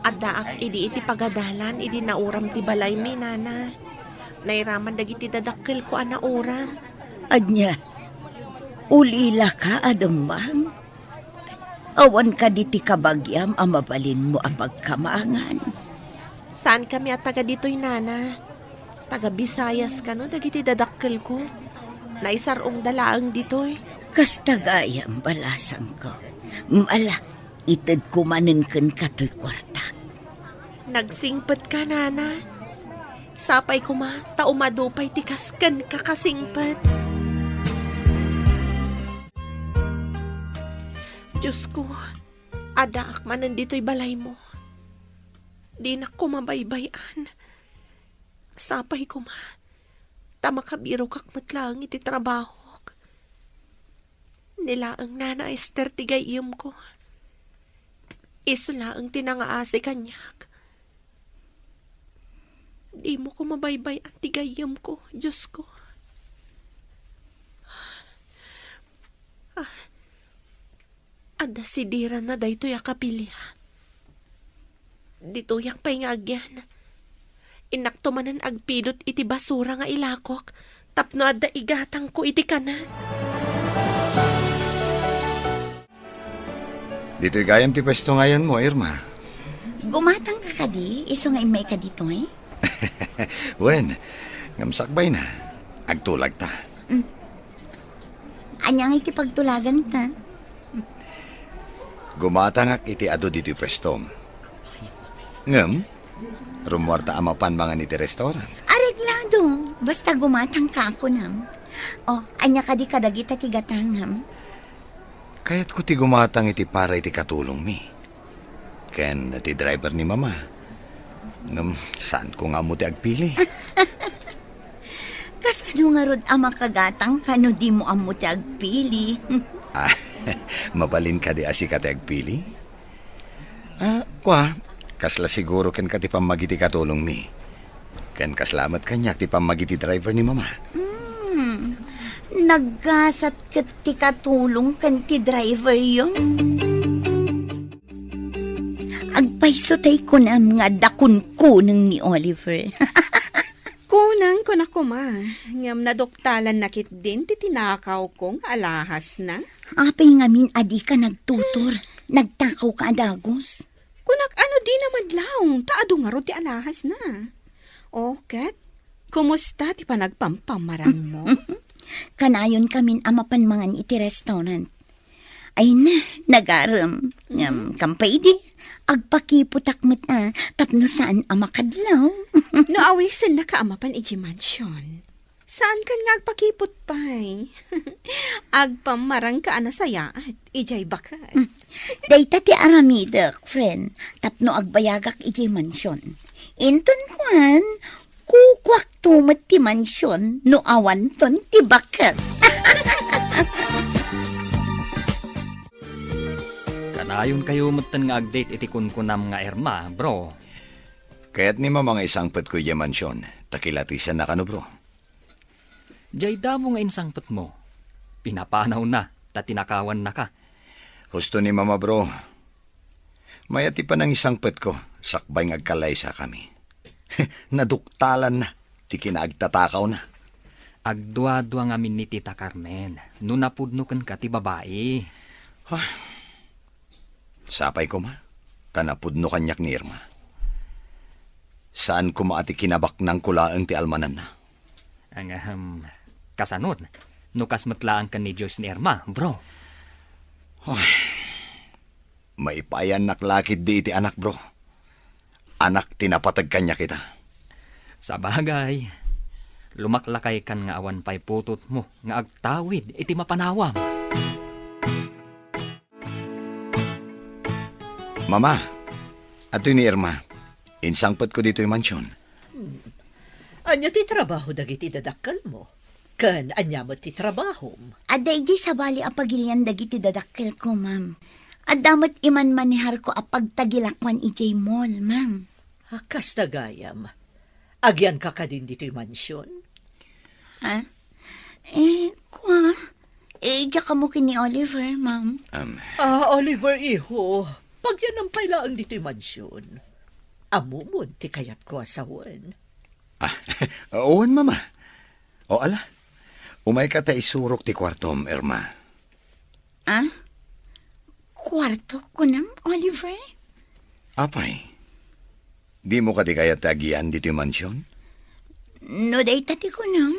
Adda ak idi iti pagadalan, idi nauram ti balay mi nana. Nairaman dagiti dadakkel ko ana uram. Anya, ulila ka adamang. Awan ka diti kabagyam amabalin mo ang pagkamangan. Saan kami at taga dito'y nana? Taga Bisayas ka no, dagiti dadakkel ko. Naisarong dalaang dito'y. Kastagayam balasang ko. Mala, itad kumanin kan kato'y kwarta. Nagsingpet ka nana. Sapay ko ma, taumadupay tikaskan ka kasingpet. Diyos ko, adaak man nandito'y balay mo. Di na ko mabaybayan. Sapay ko ma, tamakabiro kak matlang iti trabaho. Nila ang nana Esther tigayim ko. Isula ang tinangaasi kanyak. Di mo ko mabaybayan tigayim ko, Diyos ko. Ada si Dira na daytoy akapilya. Dito'y pa'y nga agyan. Inaktumanan agpidot iti basura nga ilakok. Tapno ada igatang ko iti kanan. Dito'y gayam ti pwesto ngayon mo, Irma. Gumatang ka kadi, iso nga imay ka dito eh. Wen, ngamsakbay na. Agtulag ta. Anyang ikipagtulagan ta. Gumatangak iti ado dito'y pwestom. Ngam, rumwarta amapan mga niti restaurant. Areglado, basta gumatang ka ako nam. O, anya ka di kadagita tigatangam. Kaya't ko ti gumatang iti para iti katulong mi. Ken ti driver ni mama. Ngam, saan ko nga mo ti agpili? Kasano nga rod ama kagatang kano di mo amo ti agpili. Mabalin ka di asi ka ti agpili? Kasla siguro ken ka ti pamagiti katulong mi. Ken kaslamat kanyak ti pamagiti driver ni mama. Naggasat kat ti katulong kan ti driver yun. Agpaiso tay kunam nga dakun-kunang ni Oliver. Kunang ko na kuma. Ngam nadoktalan nakit din ti tinakaw kong alahas na. Apay ngamin adi ka nagtutor. Nagtakaw ka adagos. Kunak ano di naman laong, taado nga ro ti alahas na. O, Kat, kumusta ti panagpampamarang mo? Kanayon kamin amapanmangan iti restaurant. Ay na, nagaram. Kampay di, agpakiputak mo't tapno saan amakadlaw. No awisan na ka amapan iti mansion. Saan ka nga agpakipot pa'y? Agpamarang ka anasaya at ijay bakat. Dayta ti Aramida, friend, tapno agbayagak iti mansyon. Inton kuan, kukwak tumat ti mansyon, no awan ton ti bakat. Kanayon kayo matan nga agdate iti kunkunam nga Irma, bro. Kaya't ni mama nga isang pet ko iya mansyon. Takilatisan na kano, bro. Jay damo nga insangpet mo. Pinapanaw na, tatinakawan na ka. Husto ni mama, bro. Mayati pa ng isang pet ko. Sakbay ng agkalaysa kami. Naduktalan na. Ti kinaagtatakaw na. Agdwa-dwa nga min ni Tita Carmen. No napudnukan ka ti babae. Sapay ko ma. Tanapudno kanyak ni Irma. Saan ko maati kinabak ng kulaang ti almanan na? Ang kasanod. Nukas matlaan ka ni Joyce ni Irma, bro. Maipayan naklakid di iti anak, bro. Anak tinapatag kanya kita. Sa bagay, lumaklakay kan nga awan pay putot mo nga agtawid iti mapanawam. Mama, ato ni Irma. Insangpat ko dito yung mansyon. Anya ti trabaho dagiti dadakkel mo. Kan anya mo ti trabaho. Aday di sa bali apagilian dagiti dadakkel ko, ma'am. Adamot iman manihar ko apagtagilakwan ijay mall, ma'am. Akas tagayam. Agyan ka ka din dito yung mansyon. Ha? Diya ka mo kini Oliver, ma'am. Oliver, iho. Pag yan ang pailaan dito yung mansyon. Amumon ti kayat ko asawan. Owan, Mama. O ala, umay ka ta isurok ti kwartom, Irma. Kwarto ko nam, Oliver? Apay, di mo ka di kaya tagian dito yung mansyon? No, day tati ko nam.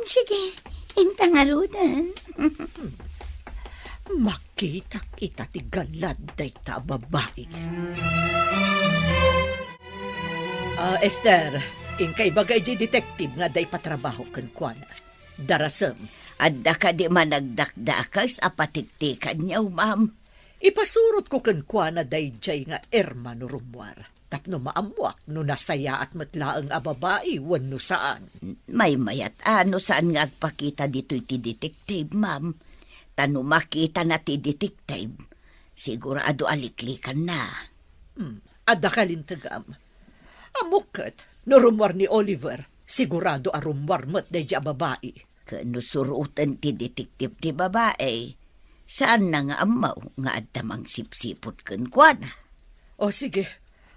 Sige, intangarudan. Makitak ita ti galad day ta babae. Esther, inkay bagay di detective nga day patrabaho kan kwan. Darasem. Adda ka di managdakdakas apatiktikan niyaw, ma'am. Ipasurot ko kan kwan na day jay nga Irma no rumwar. Tapno maamwak no nasaya at matlaang a babae wano saan. May mayat ano saan nga agpakita dito iti detective, ma'am. Tano makita na ti detective, sigurado aliklikan na. Adda kalintagam. Amukat, no rumwar ni Oliver, sigurado a rumwar mo't day a babae. Kano surutan ti detective ti babae, saan na nga amaw nga adtamang sipsipot kan kwana? O sige,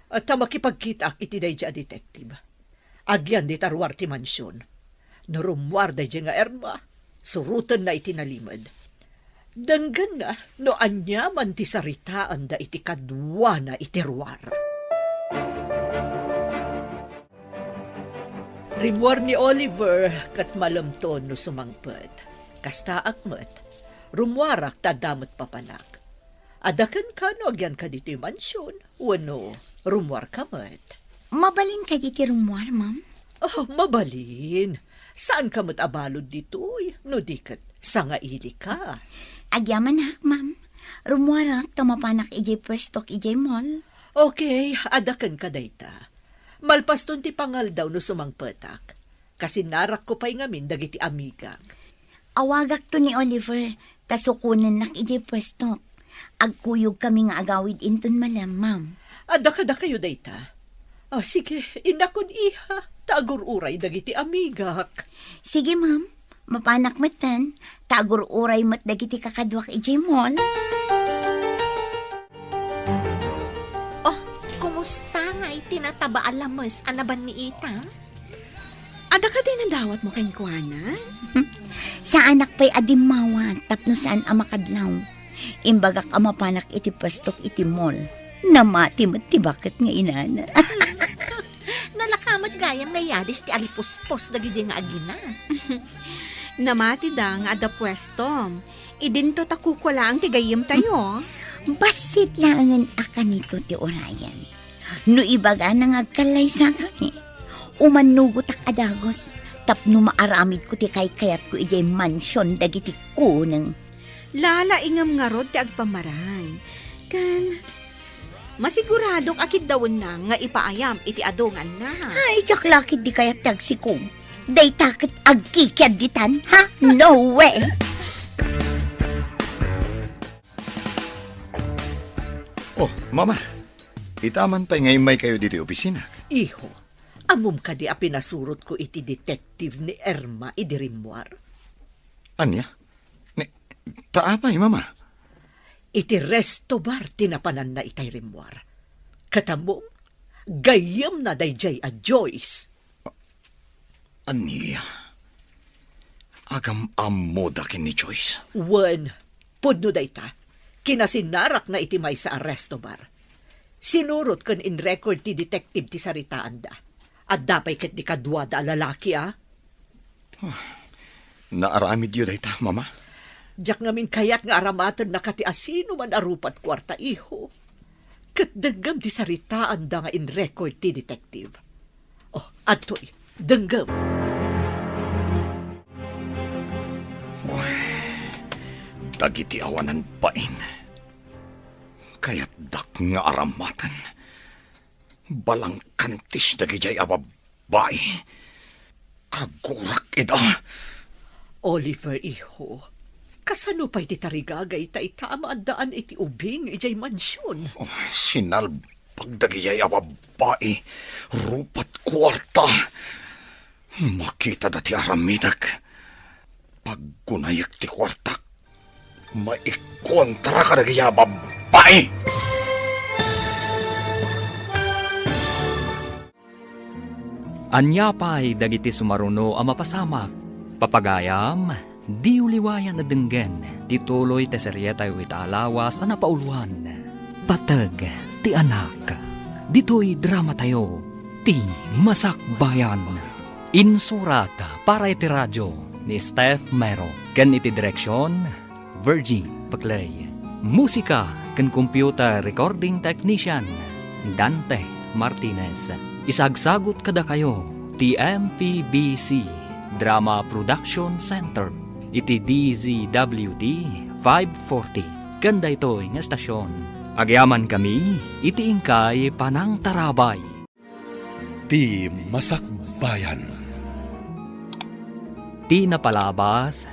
at makipagkita iti day a detective. Agyan di tarwar ti mansyon. No rumwar day nga Irma, surutan na itinalimad. Danggan na, no anyaman ti saritaan da iti kadwa na itirwar. Rimwar ni Oliver kat malamton no sumangpet. Kasta akmet, rumwarak tadamot papanak. Adakan ka no agyan ka dito yung mansyon. Wano, rumwar ka met. Mabalin ka diti rumwar, ma'am? Oh, mabalin. Saan ka met abalod dito'y? No dikat, sangaili ka. Agyaman hak, ma'am. Rumwarak tamapanak ijay pwestok ijay mall. Okay, adakan ka dayta. Malpaston ti pangal daw no sumangpetak. Kasi narak ko pa'y ngamin dagiti amigak. Awagak to ni Oliver, tasukunan nak ijay pwestok. Agkuyog kami nga agawid inton malam, ma'am. Adakada kayo dayta. Sige, inakon iha. Tagur uray dagiti amigak. Sige, ma'am. Mapanak matan. Tagur uray mat dagiti kakadwak ijay mall. Kumusta nga itinataba alamos anaban ni Ita? Ada ka din ang dawat mo kang kuana? Sa anak pa'y adimawa, tapno saan amakadlaw. Imbagak amapanak iti pastok iti mall. Namati ti bakit nga inana. Nalakamat gayang nayalis ti alipuspos dagiti nga agina. Namati da nga ada pwestom. Idinto takukula ang tigayim tayo. Basit langan akan nito ti orayan. No ibaga nang agkalay sa kami. Umanugot ak adagos. Tapno maaramid ko ti kayat ko ijay mansyon dagiti kuneng. Lala ingam nga rod ti agpamarang. Kan, masiguradok akid dawon na nga ipaayam iti adungan na. Ay, jaklakid di kaya tagsikom. Day takit agkikyad ditan, ha? No way! Oh, Mama. Itaman pa ngayon may kayo dito opisina. Iho, amum ka di a pinasurot ko iti detective ni Irma idirimwar. Anya? Taapay, Mama. Iti resto bar tinapanan na itay rimwar. Katamom, gayam na dayjay a Joyce. Ania? Agam amoda kin ni Joyce. Wen, pudno dayta, kinasinarak na iti may sa resto bar. Sinurot kan in record ti detective ti saritaan da. At dapay ket di kadwa da lalaki, Naaramid yun dayta, Mama. Diyak ngamin kayat nga aramatan na kati asino man arupat kwarta iho. Kat dagam ti saritaan da nga in record ti detective. Oh, atoy, dagam. Dagiti awanan pain. Kaya't dak nga aramatan. Balang kantis dagijay ababay. Kagurak ida. Oliver, iho. Kasano pa'y titarigagay ta itama at daan iti ubing ijay mansyon? Oh, sinalbag dagijay ababay. Rupat kwarta. Makita dati aramidak. Paggunayak ti kwartak. Maikontra ka dagijay ababay. Anya pa'y dagiti sumaruno ang mapasamak. Papagayam, di uliwayan na denggen, tituloy te seryeta yu itaalawas ang napauluan. Patag, ti anak, dito'y drama tayo, ti masakbayan. Insurat para iti radyo ni Steph Mero, ken iti direksyon, Virgie Paclay. Musika ken computer recording technician, Dante Martinez. Isagsagot kada kayo, TMPBC Drama Production Center, iti DZWT 540. Ganda ito'y nga estasyon. Agyaman kami, iti ingkay Panang Tarabay. Ti Masakbayan. Ti napalabas,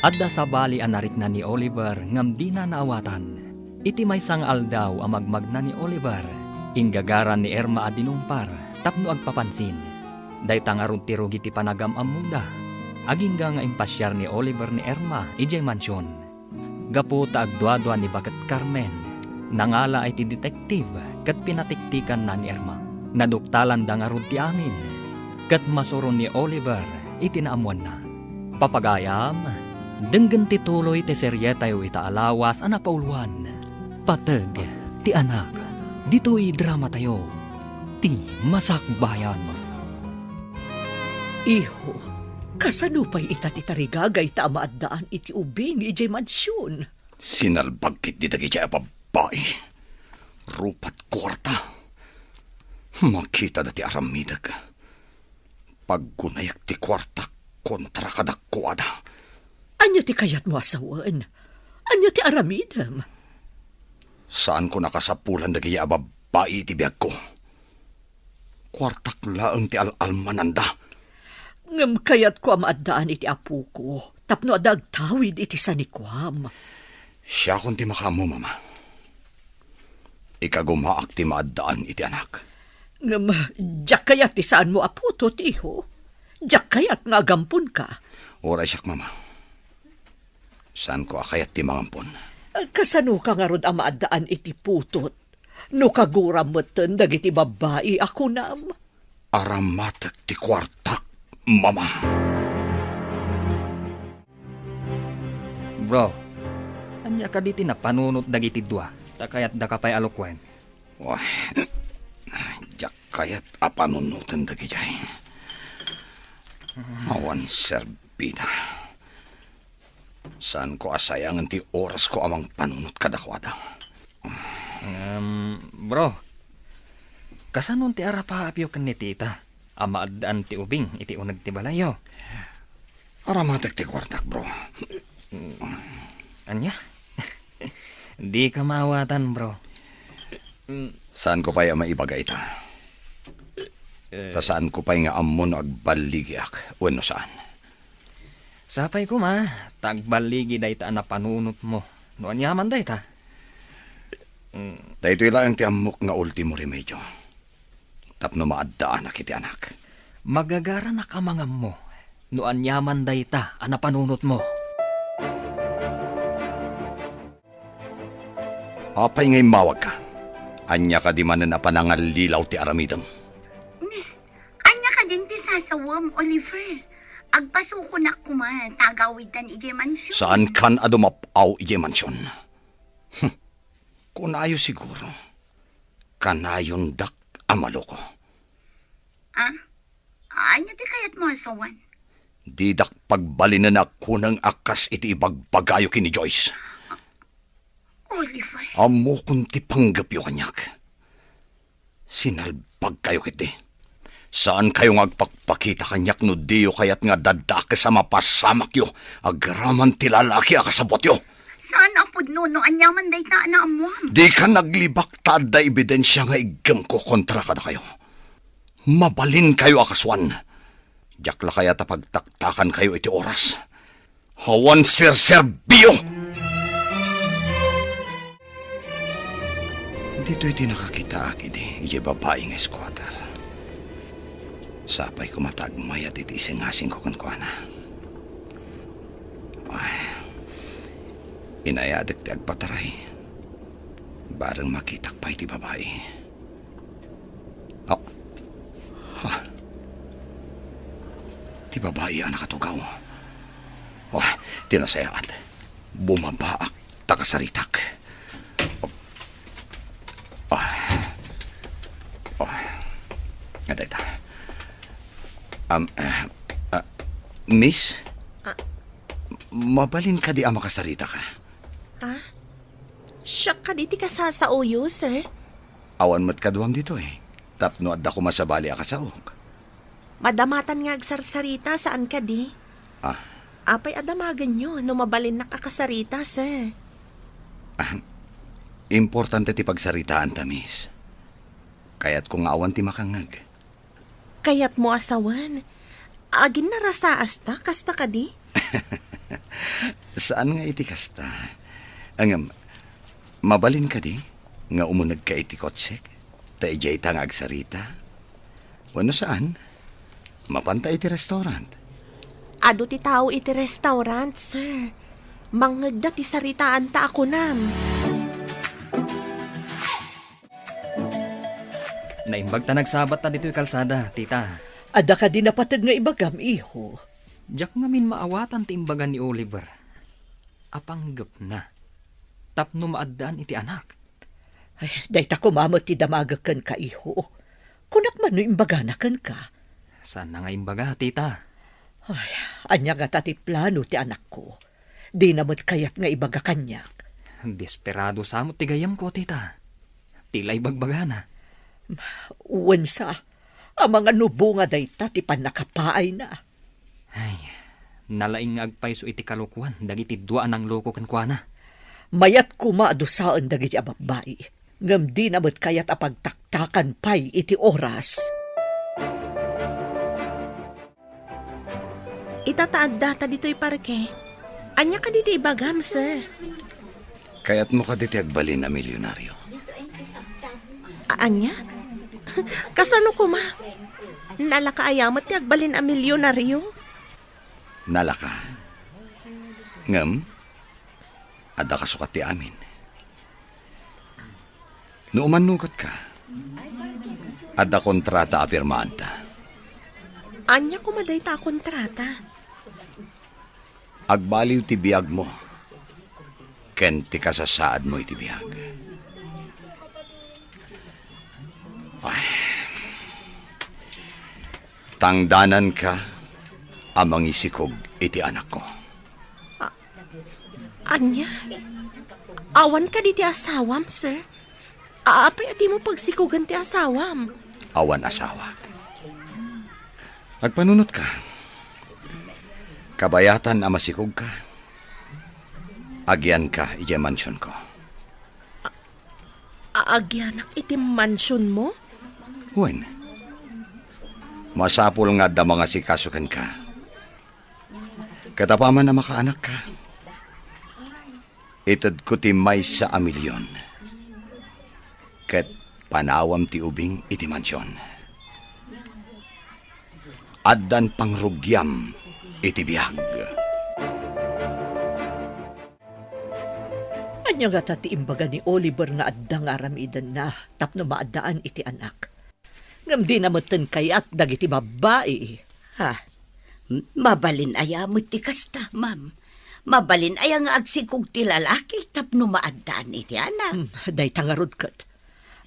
adda sa bali anarik na ni Oliver ngam di na naawatan. Iti may sang aldaw ang magmagna ni Oliver, inggagaran ni Erma adinumpar, tapno agpapansin. Day tangarun ti rugi ti panagam amuda. Agingga nga impasyar ni Oliver ni Erma ijay mansyon. Gapo ta agduadwa ni Bagat Carmen. Nangala ay ti detective kat pinatiktikan na ni Erma. Naduktalan da nga ti amin. Kat masuron ni Oliver itinaamuan na. Papagayam, denggen ti tuloy ti seryeta yu itaalawas ang napauluan. Patag, ti anak, dito'y drama tayo. Ti masakbayan. Iho, kasano pa'y itatitarigagay ta amaadaan iti ubing ijay mansyon? Sinalbagkit di dagijay ababay. Rupat kwarta. Makita dati aramidag. Paggunayak ti kwarta kontra kadakwada. Anya ti kayat mo asawan? Anya ti aramidam? Saan ko nakasapulan dagijay ababay iti biyag ko? Kwartak laeng ti al-almananda. Ngam kayat ko amaadaan iti apu ko, tapno adagtawid iti sanikwam. Siya kung ti makamo, mama. Ikagumaak ti maadaan iti anak. Ngam, jak kayat ti saan mo aputo, tiho. Jak kayat nga agampon ka. Oray siyak, mama. Saan ko akayat ti mangampon? Kasano ka nga rod amaadaan iti putot? No kaguram moten dagiti babae ako nam. Aramatak ti kwartak, mama. Bro, anya ka diti na panunot dagiti dua, takayat da kapay alukwen. Wah, jak kayat apanunutan dagijay. Awan serbida. Saan ko asayangan ti oras ko amang panunot kadakwada? Bro, kasanon ti arapaapyo kan ni tita? Amaadaan ti ubing, iti unag ti balayo. Aramatak ti kwartak, bro. Anya? Di ka mawatan, bro. Saan ko pa'y maibagay ta? Ta saan ko pa'y nga amon agbaligyak? Wano saan? Sapay ko ma, tagbaligi day ta na panunot mo. Noan yaman day ta. Dahito ilang ti amok nga ultimo remedyo. Tapno maadaan na kiti anak. Magagara na kamangam mo. Noan yaman day ta, ana panunot mo. Apay ngay mawag ka. Anya ka di man na panangalilaw ti aramidam. Anya ka din ti sasawam, Oliver. Agpasuko na kuman, tagawitan ije mansyon. Saan kan adumapaw ije mansyon? Kunayo siguro. Kanayon dak amalo ko. Ah? Anya ti kayat mo asawan? Di dak pagbalinan ako ng akas iti ibagbagayo kini Joyce. Oliver. Amo kunti panggapyo kanyak. Sinalbag kayo kiti. Saan kayo ngagpakpakita kanyak no diyo kayat nga dadake sa mapasamak yo. Agraman ti lalaki akasabot yo. Saan apod nuno anyaman day ta na amuam? Di ka naglibak tada ebidensya nga igam ko kontra kada kayo. Mabalin kayo akaswan. Diyak la kaya tapagtaktakan kayo iti oras. Hawan sir-serbio! Dito iti nakakita akidi, iti babaeng squatter. Sapay kumatagmayat iti isingasing ko kankwana. Ay, inayadak ti agpataray. Barang makitak pa iti babae. Oh, ha. Ti babae ang nakatugaw. Oh, tinasayaan. Bumabaak, takasaritak. Nga dayta. Miss? Mabalin ka di makasarita ka. Siya ka di ti kasasauyo, sir. Awan mo't kaduam dito eh. Tapno adda ko masabali akasaok. Madamatan nga agsarsarita saan ka di. Apay adamagan nyo no mabalin nakakasarita, sir. Importante ti pagsaritaan ta, miss. Kaya't kung awan ti makangag. Kayat mo asawan. Agin na rasaas ta, kasta ka di? Saan nga iti kasta? Angam, mabalin ka di? Nga umunag ka iti kotsek? Ta ijay tang agsarita? Wano saan? Mapanta iti restaurant. Ado ti tao iti restaurant, sir. Mangagda ti saritaan ta ako nam. Naimbag ta nagsabat ta dito'y kalsada, tita. Ada ka di napatag nga ibagam, iho. Diyak nga min maawatan ti imbagan ni Oliver. Apanggap na. Tapno maaddaan iti anak. Ay, dayta kumamot ti damagakan ka, iho. Kunak man no imbaganakan ka. Saan na nga imbaga, tita? Ay, anya nga tati plano ti anak ko. Di namot kayat nga ibaga kanyak. Desperado samot ti gayam ko, tita. Tila ibagbaga na. Uwansa, ang mga nubo nga dayta ti panakapaay na. Ay, nalaing nga agpayso iti kalukuan, dagiti duaan ang loko kankwana. Mayat kumadusaan dagiti ababay. Ngam di namot kayat apagtaktakan pay iti oras. Itataad data dito'y parke. Anya ka diti ibagam, sir. Kaya't mo ka diti agbalin na milyonaryo. Anya? Kasano ko ma? Nalakaayamat ti agbalin a milyonaryo? Nalaka. Ngam, ada ka sukat ti amin. No umanugot ka, ada kontrata apirmaan ta. Anya ko maday ta kontrata? Agbaliw ti biyag mo. Ken ti kasasaad mo iti biyag. Ay. Tangdanan ka amang isikog iti anak ko. Anya? Awan ka di ti asawam, sir? Apay adi mo pagsikugan ti asawam. Awan asawa. Agpanunot ka. Kabayatan ang masikog ka. Agyan ka iya mansyon ko. Agyanak iti mansyon mo? Wen. Masapul nga da mga sikasukan ka. Katapaman na makaanak ka. Itad ko ti may sa amilyon. Ket panawam ti ubing iti mansyon. Addan pangrugyam iti biyag. Anya nga tati imbaga ni Oliver nga addang aramidan na tapno maadaan iti anak. Ngam di namatan kayat dagiti babae. Mabalin aya mo ti kasta, ma'am. Mabalin aya nga agsikog ti lalaki tapno maadaan iti anak. Day tangarod kat.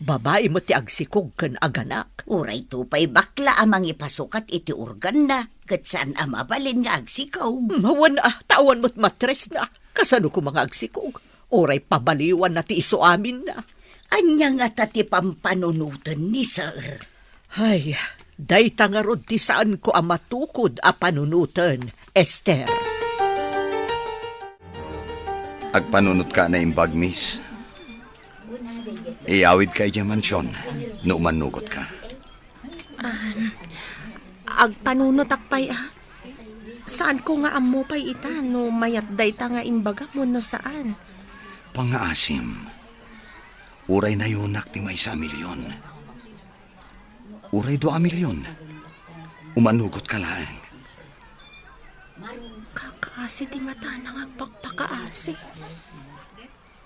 Babae mo ti agsikog kan aganak. Uray tupay bakla amang ipasukat iti organ na. Kat saan ang mabalin nga agsikog. Mawan tawan mo't matres na. Kasano ko mga agsikog. Uray pabaliwan na ti iso amin na. Anya nga tati pampanunutan ni sir. Ay, day tangarod ti saan ko ang matukod a panunutan, Esther. Agpanunot ka na imbag, miss. Iawid ka iya mansyon, no umanugot ka. Agpanunot akpay Saan ko nga amo pay ita no mayat dayta nga imbaga mo no saan? Pangaasim, uray na yunak ti may 1 milyon. Uray 2 milyon. Umanugot ka lang. Kakaasi ti mata nang agpakpakaasi.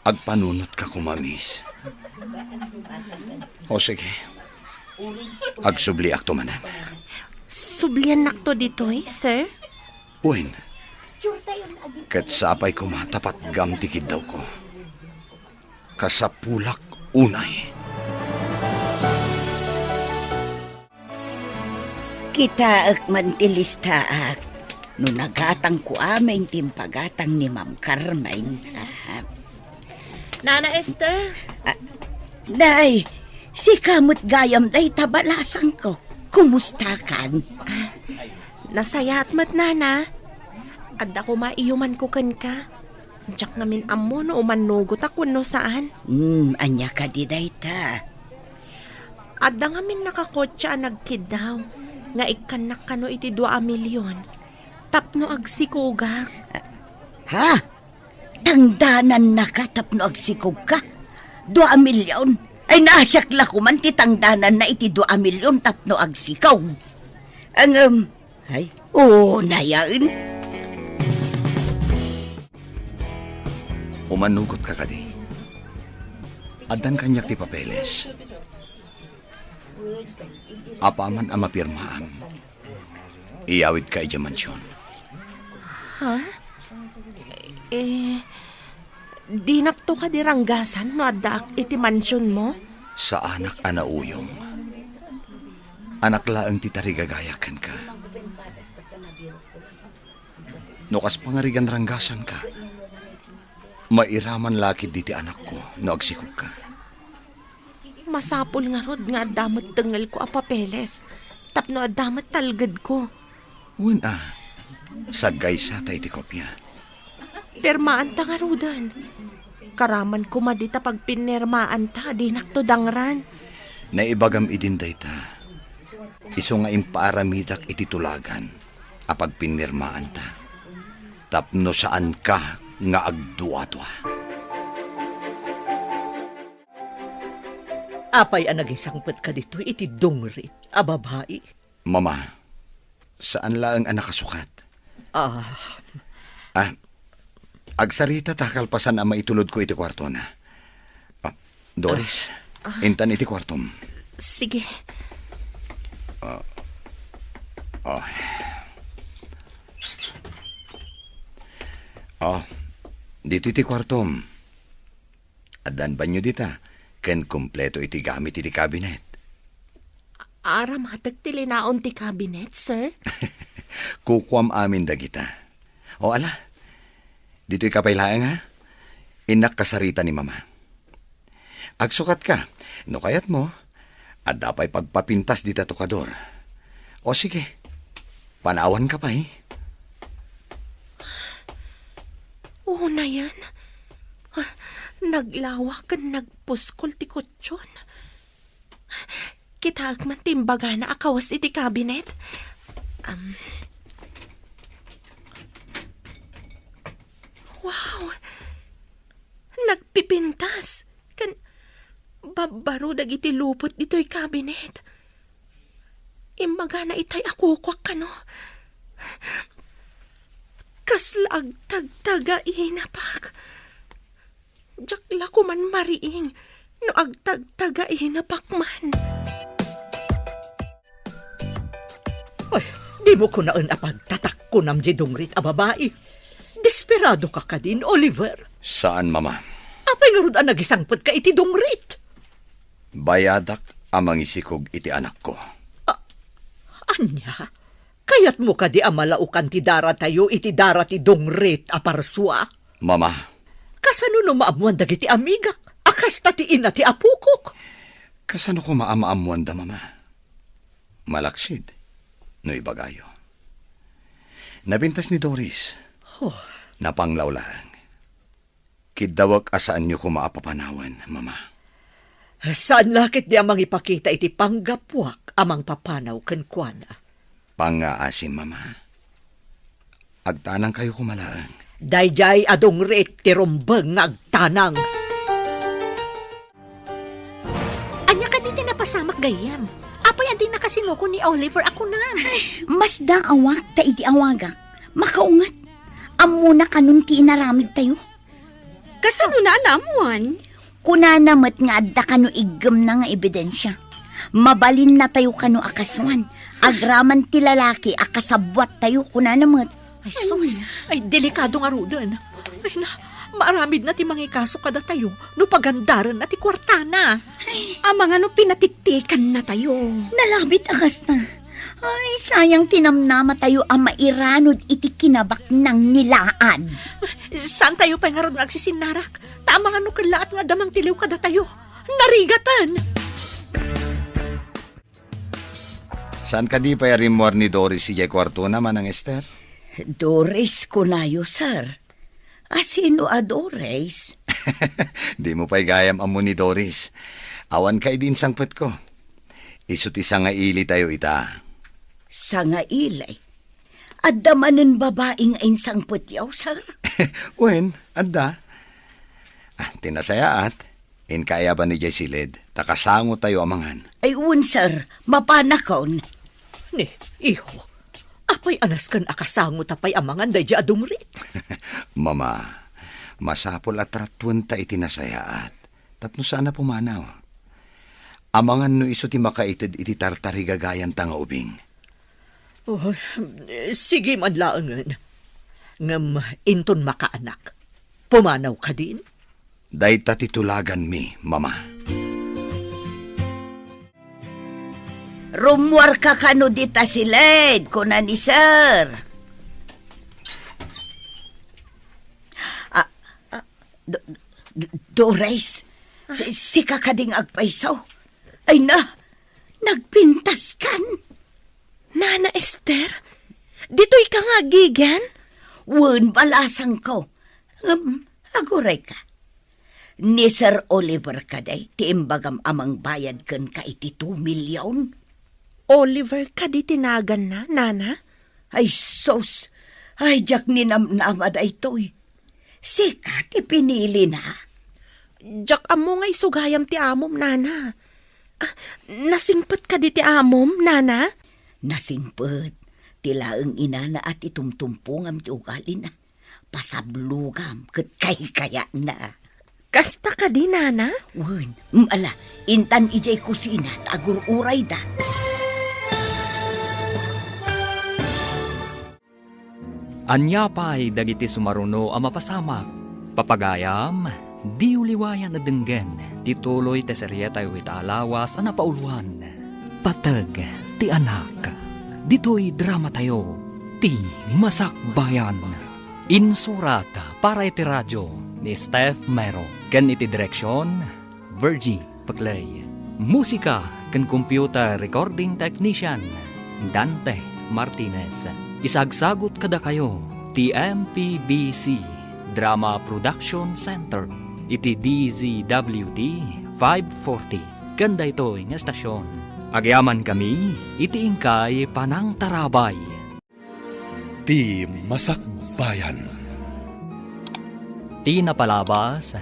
Agpanunot ka kumamis. O sige. Agsubli akto manan. Sublian nakto dito sir? Uwin. Kat sapay kumatapat gamtikid daw ko. Kasapulak unay. Kita man tilistaak. No nagatang ko aming timpagatang ni Ma'am Carmine. Nana Esther? Day, si kamot gayam day tabalasang ko. Kumusta kan? Nasayat mat nana. Adda ko maiyuman ko kan ka. Diyak ngamin amo no umanugot ako no saan. Anya ka di day ta. Adda ngamin nakakotsa nagkid daw. Nga ikanak ka no iti 2 milyon. Tapno agsikugak. Ha? Tangdanan na ka tapno agsikog ka? 2 milyon? Ay naasakla ko man ti tangdanan na iti 2 milyon tapno agsikaw. Ay, nayain. Umanugot ka kadi. Adan kanyak ti papeles. Apaman ang mapirmaan. Iyawid ka iya mansyon. Ha? Di nakto ka diranggasan no adda iti mansyon mo? Sa anak anauyong. Anak laang ti tarigagayakan ka. No kas pangarigan ranggasan ka. Mairaman lakid di ti anak ko no agsikog ka. Masapol nga rod nga adamot tengal ko a papeles. Tapno adamot talgad ko. Sagay sa tay ti kopya. Pirmaan ta nga rodan. Karaman ko madita pag pinirmaan ta, di nakto dangran. Naibagam idinday ta. Iso nga impaaramidak iti tulagan. Apag pinirmaan ta. Tapno saan ka nga agduwa-duwa. Apay ang nagisangpet ka dito iti dungrit, a babae. Mama, saan lang ang nakasukat? Agsarita takalpasan ang maitulod ko iti kwarto na. Doris, intan iti kwartom. Sige. Dito iti kwartom. Adan banyo dita, ken kumpleto iti gamit iti kabinet. Aram hatag tilinaon ti cabinet, sir? Kukwam amin dagita. Ala, dito'y kapailaang ha? Inak kasarita ni mama. Agsukat ka, no kayat mo, at dapay pagpapintas di tatokador. O sige, panawan ka pa Oo na yan. Naglawakan, nagpuskol ti kutsyon. Kitaag man timbaga na akawas iti kabinet. Wow! Nagpipintas. Babaro dagiti lupot dito'y kabinet. Imbaga na itay akukwak ka no. Kaslag tagtaga inapak. Jakla ko man mariing no agtagtaga inapak man. Ay, di mo ko naan apagtatak ko nam dungrit a babae. Desperado ka ka din, Oliver. Saan, mama? Apay nga rod ang nagisangpot ka iti dungrit. Bayadak amang isikog iti anak ko. Anya? Kayat mo ka di amalaukan ti dara tayo iti dara ti dungrit a parswa. Mama. Kasano no maamuan dagiti amigak? Akas ti ina ti apukok. Kasano ko maamaamuan da, mama? Malaksid. No ibagayo. Nabintas ni Doris. Napanglawlang. Kidawag asaan niyo ko maapapanawan, Mama. Saan lakit di amang ipakita iti panggapwak amang papanaw kan kuana. Pangaasim, Mama. Agtanang kayo kumalaang. Dayjay adong rit ti rumbeng nga agtanang. Anya ka dito napasamak gayam. Apay adi nakasinuko ni Oliver ako na. Mas da awak ta iti awaga. Makaungat. Amuna kanun ti inaramid tayo. Kasano na namuan? Kuna namat nga adda kano igem na nga ebidensya. Mabalin na tayo kano akaswan. Agraman ti lalaki akasabwat tayo kuna namat. Ay, sus. Ay, delikado nga rudan. Ay na, maaramid na ti mangikaso kada tayo, no pagandaran na ti kwartana. Amang ano pinatitikan na tayo. Nalabit akas na. Ay, sayang tinamnama tayo ang mairanod iti kinabak ng nilaan. Saan tayo pa nga ron agsisinarak? Tama nga no kalaat nga damang tiliw kada tayo. Narigatan! Saan ka di pa rimor ni Doris si kwarto naman ang Esther? Doris kunayo, sir. Asino a Doris? Di mo pa'y gayam amo ni Doris. Awan kay din sangpet ko. Isut isa nga ili tayo ita. Sa nga ilay. Adda manen babaeng ain sang putyaw, sir. Wen, adda. Tinasayaat. In kaya ba ni Jessilid? Takasango tayo amangan. Ay, sir. Mapanakon. Ni, iho. Apay anas kan akasango tapay amangan dayja adumrit. Mama, masapol at ratwan ta itinasayaat. Tapno sana pumanaw. Amangan no iso ti makaitid iti tartari gagayan ta nga ubing. Oh, sige man laangan. Ngam inton makaanak. Pumanaw ka din? Dayta titulagan mi, Mama. Rumwar ka kano dita si Led, kuna ni sir. Doris, si kakading agpaisaw. Ay na, nagpintas kan. Nana Esther, dito'y ka nga gigan? Wen, balasang ko. Aguray ka. Ni Sir Oliver kaday, tiimbagam amang bayad kan ka iti 2 milyon. Oliver ka di tinagan na, Nana? Ay sos, ay jak ni namnamad ay to'y. Sikat ipinili na. Jak amo nga isugayam ti amom, Nana. Nasingpat ka di ti amom, Nana? Nasingpet, tilaang inana at itumtumpungam ti ugali na. Pasablugam, kat kaya na. Kasta ka di, Nana? Wen, ala, intan ijay kusina, tagur-uray da. Anya pa'y dagiti sumaruno ang mapasamak. Papagayam, di uliwayan na denggen. Tituloy te seryeta yu italawas ang napauluan. Patag, ti anak. Dito'y drama tayo, ti masakbayan. Insurat para iti radyo ni Steph Mero. Ken iti direksyon, Virgie Paglay. Musika ken computer recording technician, Dante Martinez. Isagsagot kada kayo, TMPBC Drama Production Center. Iti DZWD 540. Kanda ito'y nga estasyon. Agyaman kami, iti ingkay Panang Tarabay. Ti Masakbayan. Ti napalabas,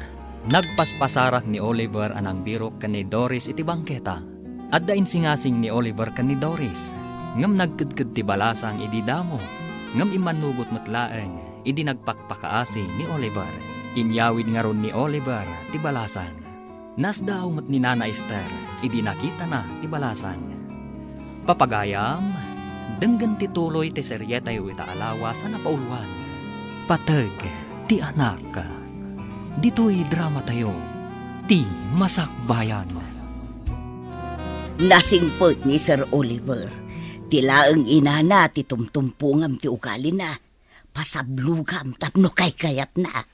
nagpaspasarak ni Oliver anang birok kan ni Doris iti bangketa. At dain singasing ni Oliver kan ni Doris. Ngam nagkudkud ti balasang idi damo. Ngam imanugot matlaeng, idi nagpakpakaasi ni Oliver. Inyawid nga ron ni Oliver ti balasang. Nasdaw mat ni Nana Esther, idi nakita na ti balasang. Papagayam, denggan ti tuloy ti seryeta yu itaalawas na napauluan. Patag ti anak. Dito'y drama tayo, ti masakbayan. Nasingpet ni Sir Oliver. Tilaang inana ti tumtumpungam ti ugali na. Pasablugam tapno kayat na.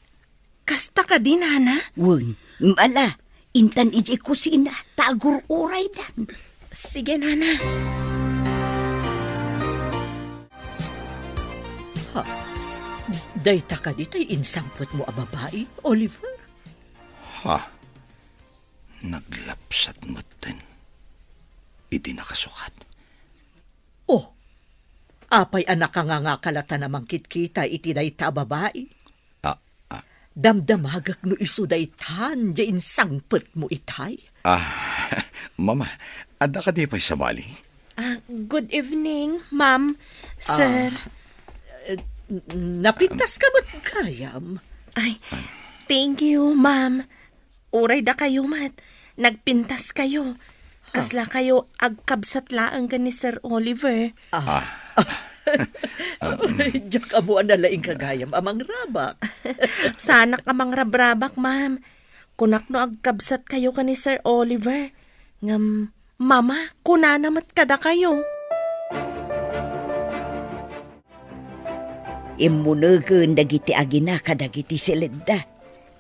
Kasta ka di, Nana? Wen, ala, intan ijay kusina, tagur-uray dan. Sige, Nana. Dayta ka dita'y insangpot mo a babae, Oliver. Ha? Naglapsat mo din. Idi nakasukat. Oh, apay anak ka nga kalata namang kitkita iti dayta babae. Damdamagak no isudaytan, diyan sangpet mo itay. Mama, ada ka di pa'y sabali? Good evening, ma'am, sir. Napintas ka ba't kayam? Ay, thank you, ma'am. Uray da kayo, mat. Nagpintas kayo. Kasla kayo agkabsat laang ka ni Sir Oliver. Diyak amo ang nalaing kagayam amang rabak. Sana ka mang rabrabak, ma'am. Kunak no agkabsat kayo ka ni Sir Oliver. Ngam, mama, kunanamat kada kayo. Imunagan dagiti agina kadagiti silidda.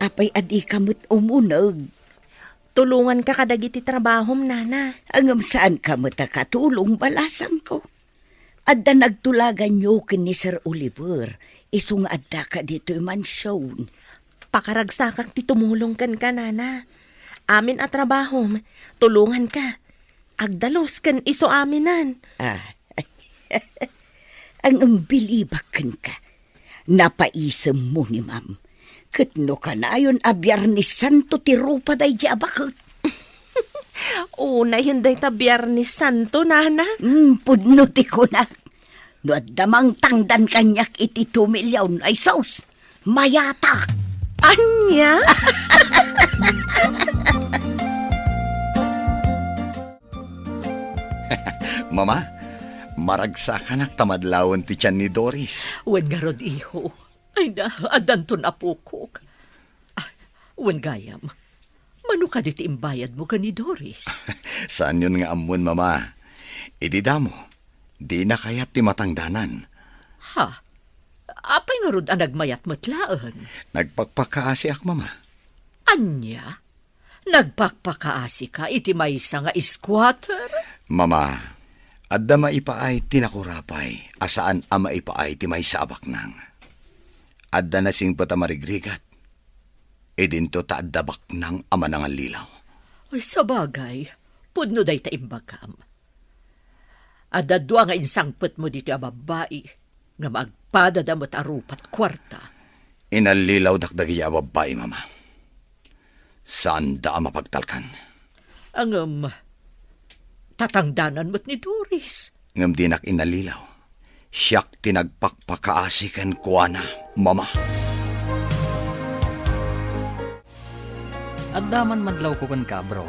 Apay adi kamot umunag. Tulungan ka kadagiti trabahom, nana. Angam saan kamot katulong balasang ko. Adda nagtulagan nyo ni Sir Oliver. Isung adda ka dito mansyon. Pakaragsakak ti tumulong kan ka, nana. Amin at trabahom, tulungan ka. Agdalos kan iso aminan. Ang ambilibakan ka. Napaisam mo ni ma'am. Katno ka na ayon a Biyernes Santo ti rupa day di abakot. Una hinday ta Biyernes Santo, nana. Pudno ti ko na. No at damang tangdan kanyak iti 2 milyon ay sauce. Mayata. Anya? Mama, maragsakan tamadlawon ti tiyan ni Doris. Wen garod iho. Ay na, adanton apukok. Wen gayam. Mano ka diti imbayad mo ka ni Doris? Saan yun nga amon, mama? Idida mo, di na kayat ti matangdanan. Ha? Apay nga rod ang nagmayat matlaan? Nagpagpakaasi ak, mama. Anya? Nagpakpakaasi ka iti maysa nga squatter? Mama, adda maipaay tinakurapay, asaan ama ipaay ti may sabak nang. Adda na sing pata marigrigat. Dinto ta addabak nang ama nang lilaw. Ay, sa bagay, pudno day ta imbagam. Adda dua nga insangpet mo dito a babae, nga magpadadamot arupat kwarta. Inalilaw dakdagi a babae, mama. Saan da mapagtalkan? Ang tatangdanan mo't ni Doris. Ngam dinak inalilaw. Siyak tinagpakpakaasikan kuana, mama. At daman madlaw ko kan ka, bro.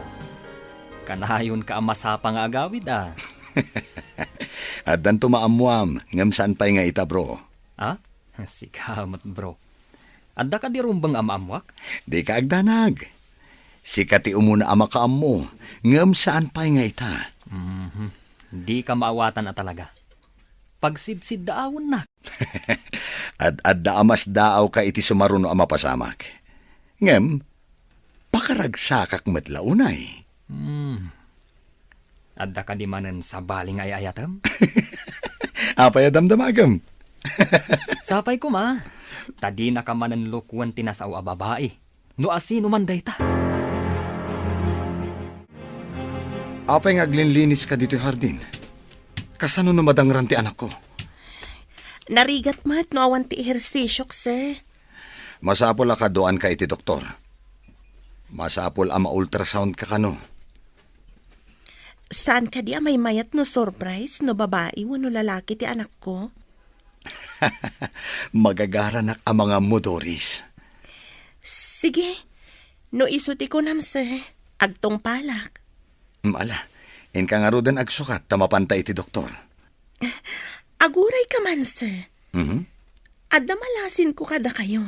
Kanayon ka masapa nga agawid, At dan tumaamuam, ngam saan pa'y nga ita, bro. Sikamat, bro. Adda ka di rumbang amaamwak? Di ka agdanag. Sikati umuna ama ka amo, ngam saan pa'y nga ita. Di ka maawatan na talaga. Pagsidsid daawon na. At adda amas daaw ka iti sumaruno ama pasamak. Ngam, pakaragsakak matlaunay. Adda ka di manen sa baling ay ayatam? Apay adamdamagam. Sapay ko ma. Tadi na ka manen lukuan tinasaw a babae. No asino man dayta. Apay nga aglinlinis ka dito hardin. Kasano na madangran ti anak ko? Narigat mat, no awan ti ehersisyok, sir. Masapol ka doan ka iti doktor. Masapol ama ultrasound ka kano. Saan ka di may mayat no surprise no babae no lalaki ti anak ko? Magagaranak ang mga modoris. Sige, no isuti ko nam, sir. Agtong palak. Ala, in ka nga rodan agsukat, tamapantay iti doktor. Aguray ka man, sir. Mm-hmm. Malasin ko kada kayo.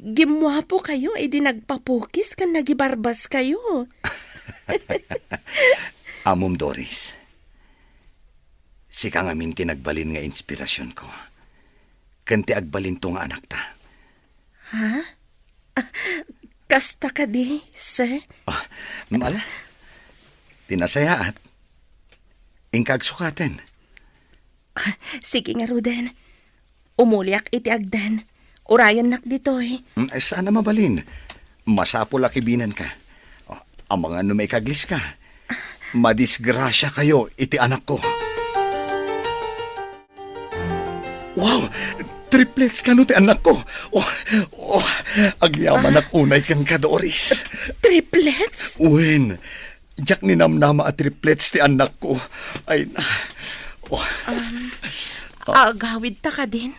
Gimwapo kayo, di nagpapukis kan nagibarbas kayo. Amom Doris, si kang amin tinagbalin nga inspirasyon ko. Kanti agbalin to nga anak ta. Ha? Kasta ka di, sir? Ala, tinasayaat. Ingkag sukaten. Sige nga, Ruden. Umuliak iti agdan. Urayan nak dito eh. Sana mabalin. Masapol akibinan ka. Ang mga may kaglis ka. Madisgrasya kayo, iti anak ko. Wow! Triplets ka no, ti anak ko. Agyaman at unay kang ka, Doris. Triplets? Uwin, jak ninamnama at triplets ti anak ko. Ay na. Agawid ta ka din.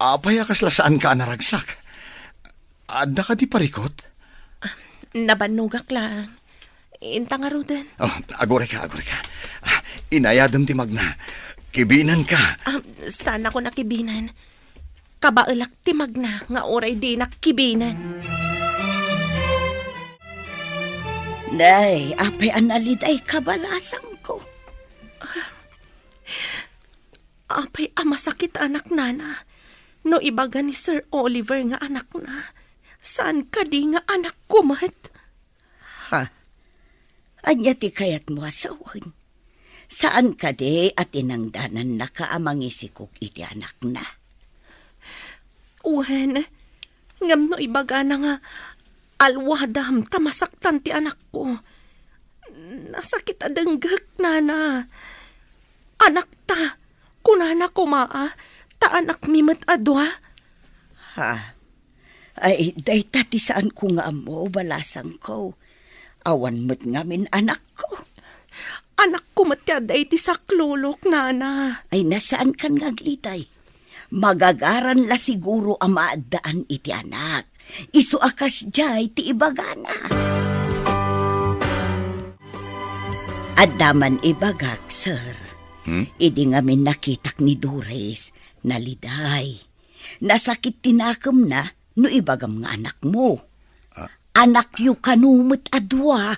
Apay akasla saan ka naragsak? Adda ka di parikot? Nabanugak lang. Inta nga rudan. Agore ka. Inayadam ti magna. Kibinan ka. Sana ko nakibinan. Kabailak ti magna nga oray di nakibinan. Nay, apay analid ay kabalasang ko. Apay masakit anak nana. No ibaga ni Sir Oliver nga anak na. Saan ka di nga anak ko mat? Anya ti kayat mo asawan. Saan ka di at inangdanan na kaamangisikok iti anak na? Uwen, ngam no ibaga na nga alwadam tamasaktan ti anak ko. Nasakit adanggak, nana. Anak ta, kunana kumaa, ta anak mi mat adwa. Ay, day tati saan ko nga mo, balasang ko. Awan mo't ngamin anak ko. Anak ko matyaday ti saklolok, nana. Ay, nasaan kan ngaglitay? Magagaran la siguro ang maadaan iti anak. Isu akas jay ti ibagana. Adaman ibagak, sir. Idi ngamin nakitak ni Doris, naliday. Nasakit tinakam na, no ibagam nga anak mo. Anak yu kanumot adwa.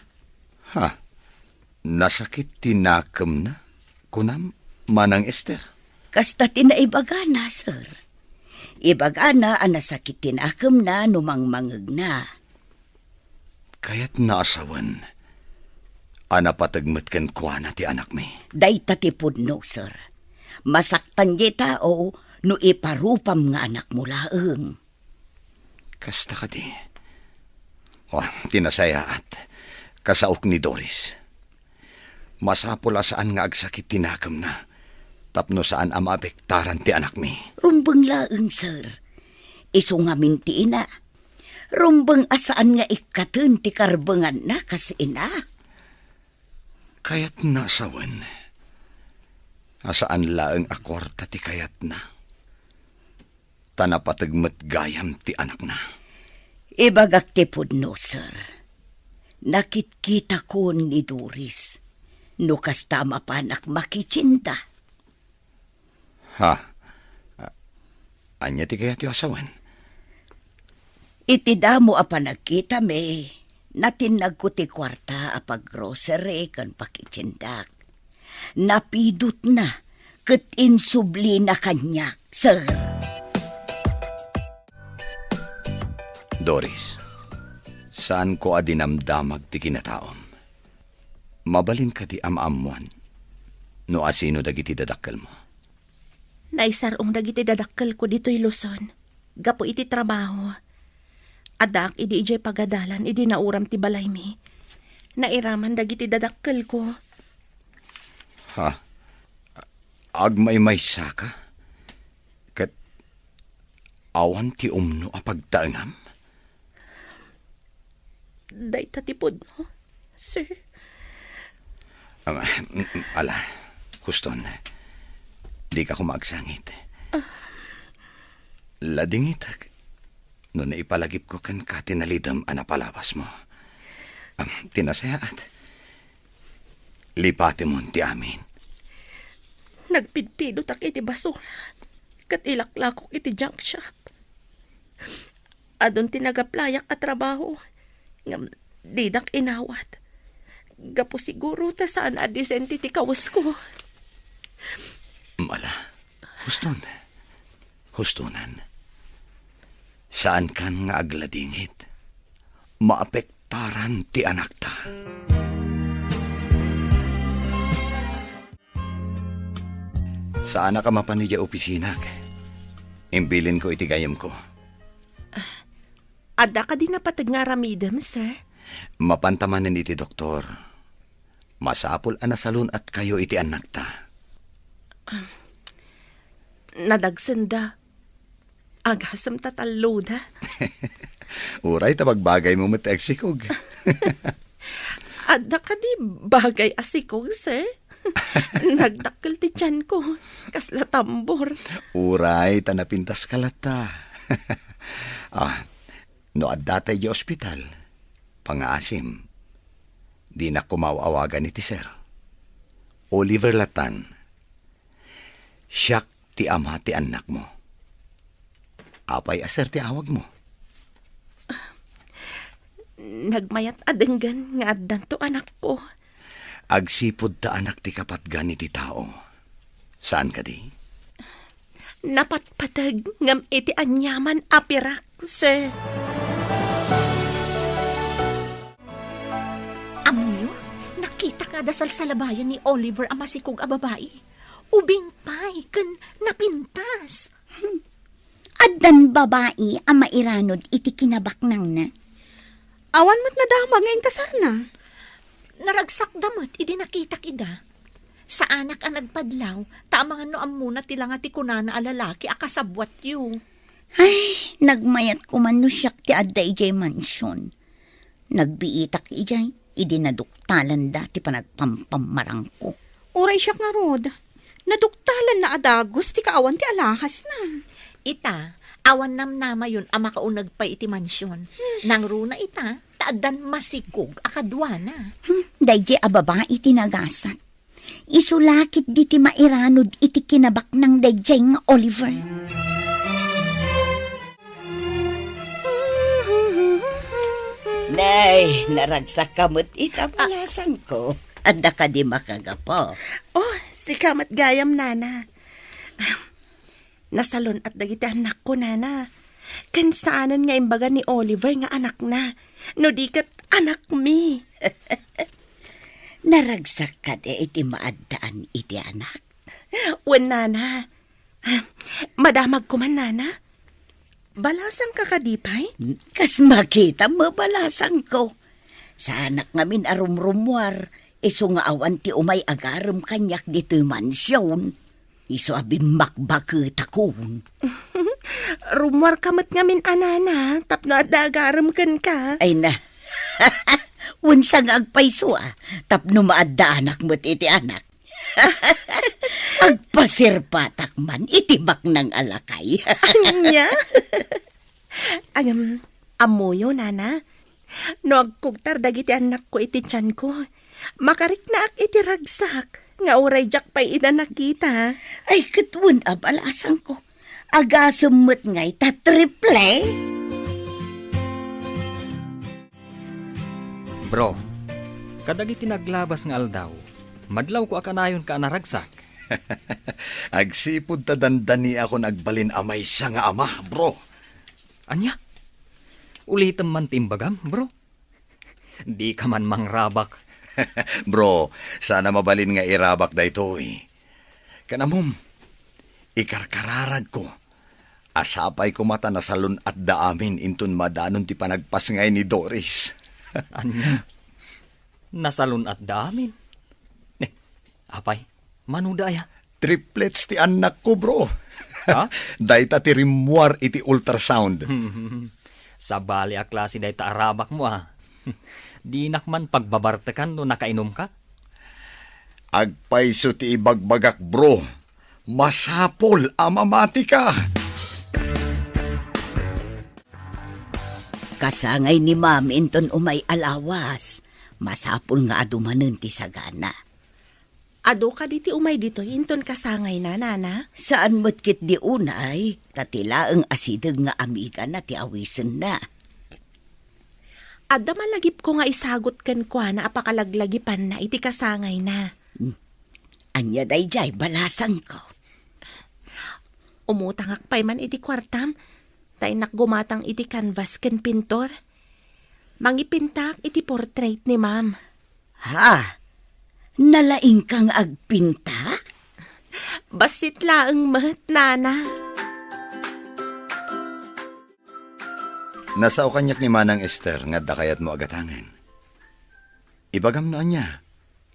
Nasakit tinakam na? Kunam, manang Esther? Kasta tinaibaga na, sir. Ibaga na ang nasakit tinakam na numangmangag na. Kaya't naasawan. Anapatagmat kan kuana ti anak mi. Day tatipod no, sir. Masaktan di tao no iparupam nga anak mo laeng. Kasta ka di. Tinasaya at kasaok ni Doris. Masapula saan nga agsakit tinakam na. Tapno saan ang maapektaran ti anak mi. Rumbang laeng, sir. Iso nga minti ina. Rumbang asaan nga ikatun ti karbangan na kasi ina. Kaya't nasawan. Asaan laeng akwarta ti kayat na. Tanapatagmat gayam ti anak na. Ibagak tipod no, sir. Nakitkita ko ni Doris. No kastama panak makichinta. Anya ti kayat yu asawan? Itidamo a panagkita me. Natinag ko ti kwarta a pag-grocery kan pakichindak. Napidot na ket insubli na kanyak, sir. Doris, saan ko adinamdamag ti kinataom? Mabalin ka di amamuan, no asino dagiti dadakkel mo? Naisarong dagiti dadakkel ko dito'y Luzon. Gapo iti trabaho. Adak, idi ijay pagadalan, idi nauram ti balay mi. Nairaman dagiti dadakkel ko. Agmay-may saka? Kat awan ti umno a pagtaangam? Day tatipod mo, sir. Ala, Huston, di ka kumagsangit. Ladingit, no naipalagip ko kan ka tinalidam anapalabas mo. Tinasaya at lipati mo ti amin. Nagpidpidot ak iti basura. Kat ilaklakok iti junk shop. Adon tinagaplayak at trabaho. Ngam didak inawat. Gapo siguro ta saan adisenti ti kawas ko. Mala, Hustonan. Saan kan nga agladingit? Maapektaran ti anak ta. Saan ka mapanidya opisina? Imbilin ko iti gayam ko. Adda ka din napatag nga aramidem, sir. Mapantamanan iti doktor. Masapol anasalon at kayo iti anak ta. Nadagsenda. Agasam tataloda. Uray, tabagbagay mo mateksikog. Adda ka di bagay asikog, sir. Nagdakkel ti tiyan ko. Kasla tambor. Uray, tanapintas kalata. No adda tayo di ospital. Pangaasim. Di na kumawawagan iti sir. Oliver Latan. Siyak ti ama ti anak mo. Apay aser ti awag mo. Nagmayat adenggan nga addan to anak ko. Agsipod ta anak ti kapatgan iti tao. Saan ka di? Napatpatag ngam iti anyaman apirak, sir. Amuyo, nakita ka dasal sa labayan ni Oliver ang masikog a babae. Ubing pay, kan napintas. Addan babae ang mairanod iti kinabaknang na. Awan mo't nadama ngayon kasar na. Naragsak damot, idi nakita kida. Sa anak ang nagpadlaw, tamangan no amuna tila nga ti kunana a lalaki akasabwat yu. Ay, nagmayat ko man no siyak ti adda ijay mansyon. Nagbiitak ijay, idinaduktalan dati pa nagpampamarang ko. Uray siyak nga rod. Naduktalan na adagos ti kaawan ti alahas na. Ita, awan namnama yun ang makaunag pa iti mansyon. Nang runa ita, taadan masikog akadwana. Dayjay a babae tinagasat. Isulakit di ti mairanod iti kinabak ng dayjay nga Oliver. Nay, naragsak kamot itabalasan ko. Adda ka di makagapo. Oh, si kamat gayam, nana. Nasalon at dagiti anak ko, nana. Kansaanan nga imbaga ni Oliver nga anak na. No di kat anak mi. Naragsak ka di iti maaddaan iti anak. Wen, nana. Madamag ko man, nana. Balasan ka kadipay? Kas makita mabalasan ko. Sa anak ngamin arumrumwar, iso nga awan ti umay agaram kanyak dito'y mansyon. Iso abim makbakit akon. Rumwar kamat ngamin anana, tapno at dagaram kan ka. Ay na, unsang agpaiso tapno maadda anak mo't iti anak. Agpasirpatak man, itibak ng alakay. Anya? Amoyo, nana. No agkugtar dagiti anak ko iti tiyan ko. Makarik na ak iti ragsak. Nga oray jak pa'y ina nakita. Ay, katun abalasan ko. Agasumot nga'y tatriple. Bro, kadagiti naglabas nga aldaw, madlaw ko akanayon ka naragsak. Agsipod ta dandani ako nagbalin amay sa nga ama, bro. Anya? Ulitam man timbagam, bro. Di ka man mangrabak. Bro, sana mabalin nga irabak da ito eh. Kanamom, ikarkararag ko. Asapay ko mata na salon at daamin intun madanon ti panagpas ngay ni Doris. Anya? Nasalun at damin. Apay, manudaya. Triplets ti anak ko, bro. Ha? Dayta ti rimwar iti ultrasound. Sa bali a klase day taarabak mo Di nakman pagbabartakan no nakainom ka? Agpaiso ti ibagbagak, bro. Masapol amamati ka. Kasangay ni ma'am inton umay alawas. Masapol nga adumanen ti sagana. Ado ka diti umay dito, inton kasangay na, nana. Saan mo't kit di unay, tatila ang asideg nga amiga na ti awisen na. Adda malagip ko nga isagot kan kwa na apakalaglagipan na iti kasangay na. Anya dayjay balasan ko. Umutangak pa'y man iti kwartam, tay nakgumatang iti canvas ken pintor. Mangipintak iti portrait ni ma'am. Ha? Nalaing kang agpinta? Basit laeng mahet, nana. Nasao kanyak ni Manang Esther nga dakayat mo agatangan. Ibagam noon niya.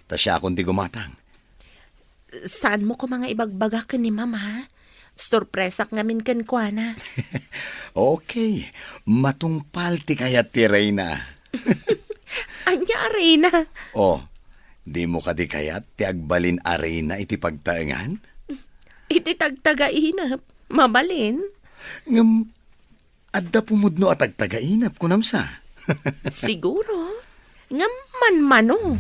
Ta siya akong di gumatang. Saan mo ko mga ibagbaga ka ni mama, ha? Sorpresak ngamin kan kwa na. Okay. Matungpal ti kayat ti Reyna. Anya, Arena. Oh, di mo ka di kayat ti agbalin arena iti pagtaengan? Iti tagtagainap. Mabalin. Ngam, adda pumudno at agtagainap kunamsa. Siguro. Nga man-mano.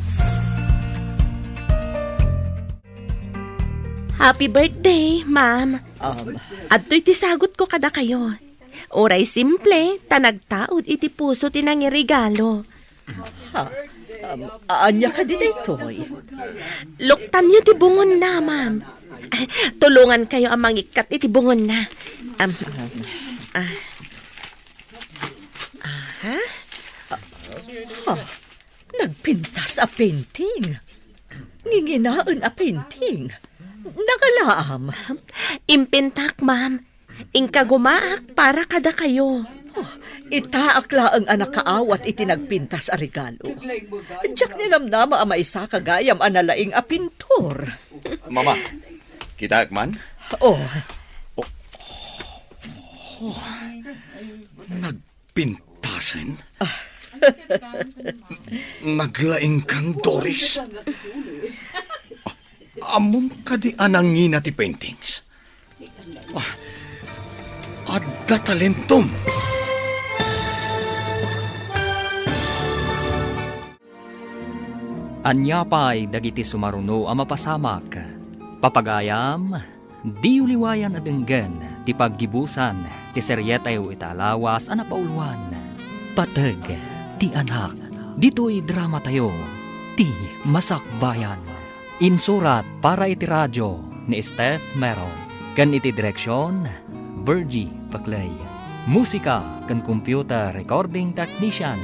Happy birthday, ma'am. At iti sagot ko kada kayo. Oray simple, tanagtaod iti puso tinang regalo. Anya ka din itoy. Luktan niyo ti bungon na, ma'am. Tulungan kayo ang mangikat iti bungon na. Nagpintas a painting. Nginginaan a painting. Nagalaam. Impintak, ma'am. Ingka gumaak para kada kayo. Itaakla ang anak kaawat iti nagpintas a regalo. Diyak nilamnama a maisa kagayam analaing a pintor. Mama, kita man? Oh, Nagpintasen? Naglaing kang Doris? Among kadi anangina ti paintings? Adda talentom! Anya pa'y dagiti sumaruno ang mapasamak. Papagayam, di uliwayan at denggan, ti paggibusan, ti seryetayo italawas ang napauluan. Patag, ti anak, dito'y drama tayo, ti masakbayan. Insurat para iti radyo ni Steph Meron. Kan iti direksyon, Virgie Paclay. Musika kan computer recording technician,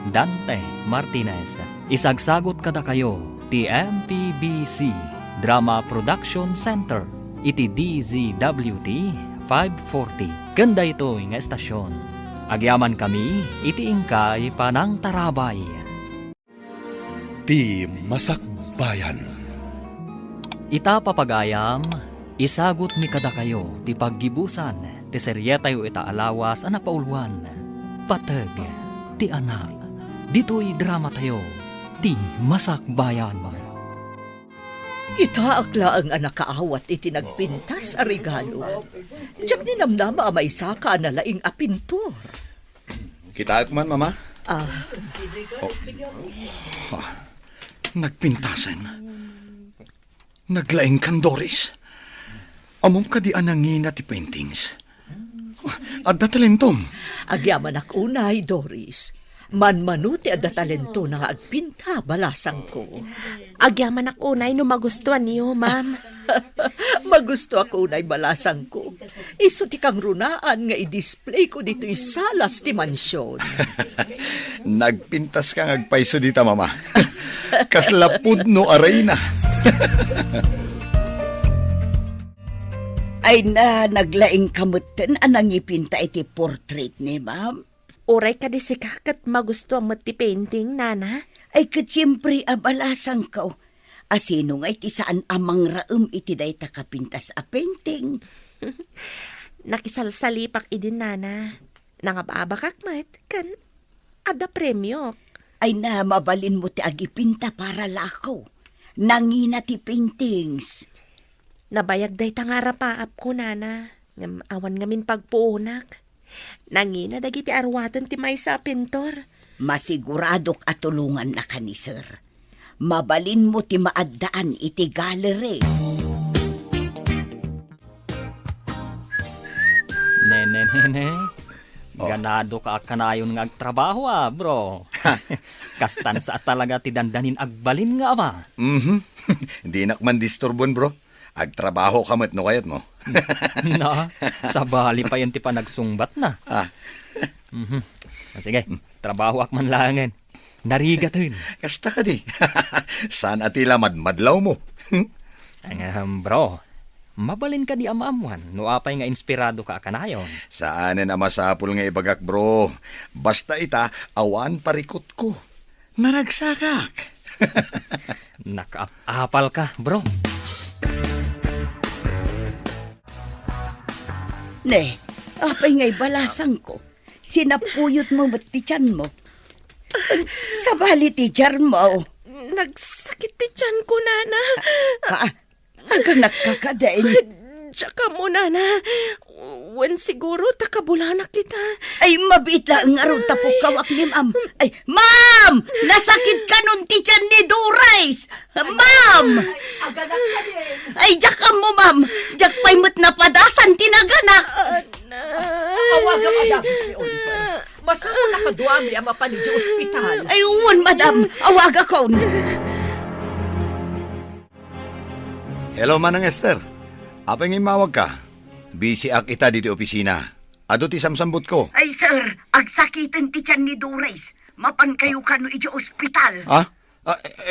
Dante Martinez. Isagsagot kada kayo, ti MPBC Drama Production Center, iti DZWT 540. Ganda ito nga estasyon. Agyaman kami, iti ingkay panang tarabay. Ti Masakbayan. Ita papagayam, isagot mi kada kayo, ti paggibusan, ti seryetayo itaalawas ang napauluan. Patag, ti anak, dito'y drama tayo, ti masakbayan. itaakla ang anak kaawat iti nagpintas a regalo. Diyak ninamnama a maisa ka analaing a pintor. Kita man, Mama? Nagpintasan. Naglaing kang Doris. Among kadi anangina ti paintings. Adda talentom. Agyaman ak unay, Doris. Manmanuti adda talento na nga agpinta balasang ko. Agyaman ak unay no magustuhan niyo, ma'am. Magusto ako unay balasang ko. Iso ti kang runaan nga i-display ko dito salas ti mansyon. Nagpintas kang agpaiso dita, Mama. Kaslapud no arena. Ay na, naglaing kamutan anang ipinta iti portrait ni ma'am. Uray ka di si kakat magustuhan mo ti painting, nana. Ay katsiyempre abalasang ka. Asino nga iti saan amang raem iti day takapintas a painting. Nakisalsalipak idin, nana. Nangababakak mat, kan ada premyo. Ay na, mabalin mo ti agipinta para lakaw. Nangina ti paintings. Nabayag day tangarapaap ko, nana. Ngam awan ngamin pagpuunak. Nangina dagiti arwatan ti maysa pintor. Masiguradok at tulungan na ka ni sir. Mabalin mo ti maaddaan iti gallery. Nene. Ganado ka kanayon nga agtrabaho bro. Kastan sa talaga ti dandanin agbalin nga ama. Di nakman disturbon, bro. Agtrabaho ka mat no kayat mo. Na, sa bali pa yan ti pa nagsungbat na. Sige, trabaho ak man langan. Narigatin. Kasta ka di. Saan atila madlaw mo? Bro, mabalin ka di amamuan, no apay nga inspirado ka kanayon. Saan na masapul nga ibagak, bro? Basta ita, awan parikot ko. Naragsakak. Nakaapal ka, bro. Ne, apay nga'y balasang ko. Sinapuyot mo matityan mo. Sabali tijar mo. Nagsakit ti tiyan ko, nana. Aga nakakadain. Tsaka mo, nana. Wen siguro takabulanak kita. Ay, mabit lang nga ron tapok kawak ni ma'am. Ay, ma'am! Nasakit ka nun tiyan ni Doris! Ma'am! Ay, jak mo, ma'am. Jak pa'y mo't napadasan tinaganak. Awaga madam si Oliver. Masama nakaduami ang mapanid sa ospital. Ay, uwan, madam. Awaga kon. Hello, Manang Esther. Apay nga mawag ka? Busy ak ita dito opisina. Ado ti samsambot ko. Ay, sir. Agsakitan tiyan ni Doris. Mapan kayo ka no iti ospital. Ha?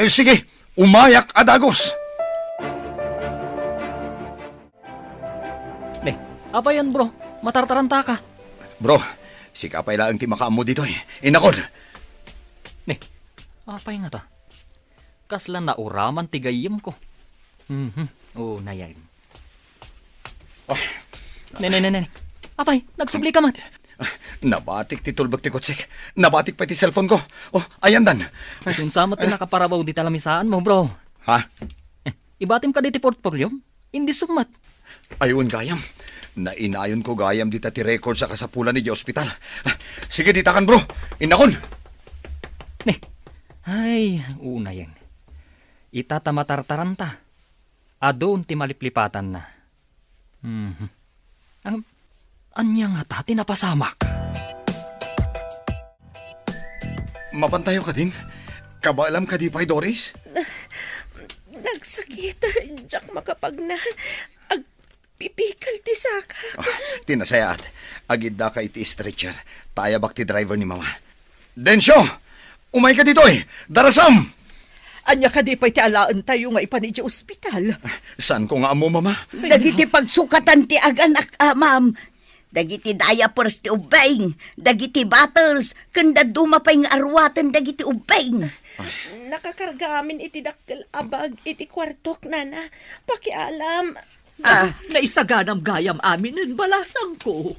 Sige, umayak adagos. Apa yan, bro? Matartaranta ka. Bro, si kapay lang ti makaamo dito eh. Inakod. Apay nga ta? Kasla na uraman tigayim ko. Oo, nayan. Ne. Apay, nagsubli ka man. Nabatik ti tulbag ti kotsik. Nabatik pa ti cellphone ko. Oh, ayan dan. Sunsamat ti nakaparabaw di talamisaan mo, bro. Ha? Ibatim ka di ti portfolio? Hindi sumat. Ayun, gayam. Nainayon ko gayam dita ti record sa kasapulan ni di ospital. Sige, ditakan bro. Inakon. Ay, una yan. Itatamatartaranta. Adon ti maliplipatan na. Anya nga ta, tinapasamak. Mapantayo ka din? Kabaalam ka di pa'y Doris? Nagsakit. Diyak makapag na. Agpipikal ti saka. Tinasayaat. Agid da ka iti stretcher. Tayabak ti driver ni mama. Densyo! Umay ka dito eh! Darasam! Anya ka di pa'y ti alaan tayo nga ipanid sa ospital. Saan ko nga amo, mama? Dagiti pagsukatan ti aganak, ma'am. Dagiti diapers ti ubeng. Dagiti bottles. Kanda dumapay nga arwatan dagiti ubeng. Nakakarga amin iti dakkel abag iti kwartok, nana. Pakialam. Naisaganam gayam amin ng balasang ko.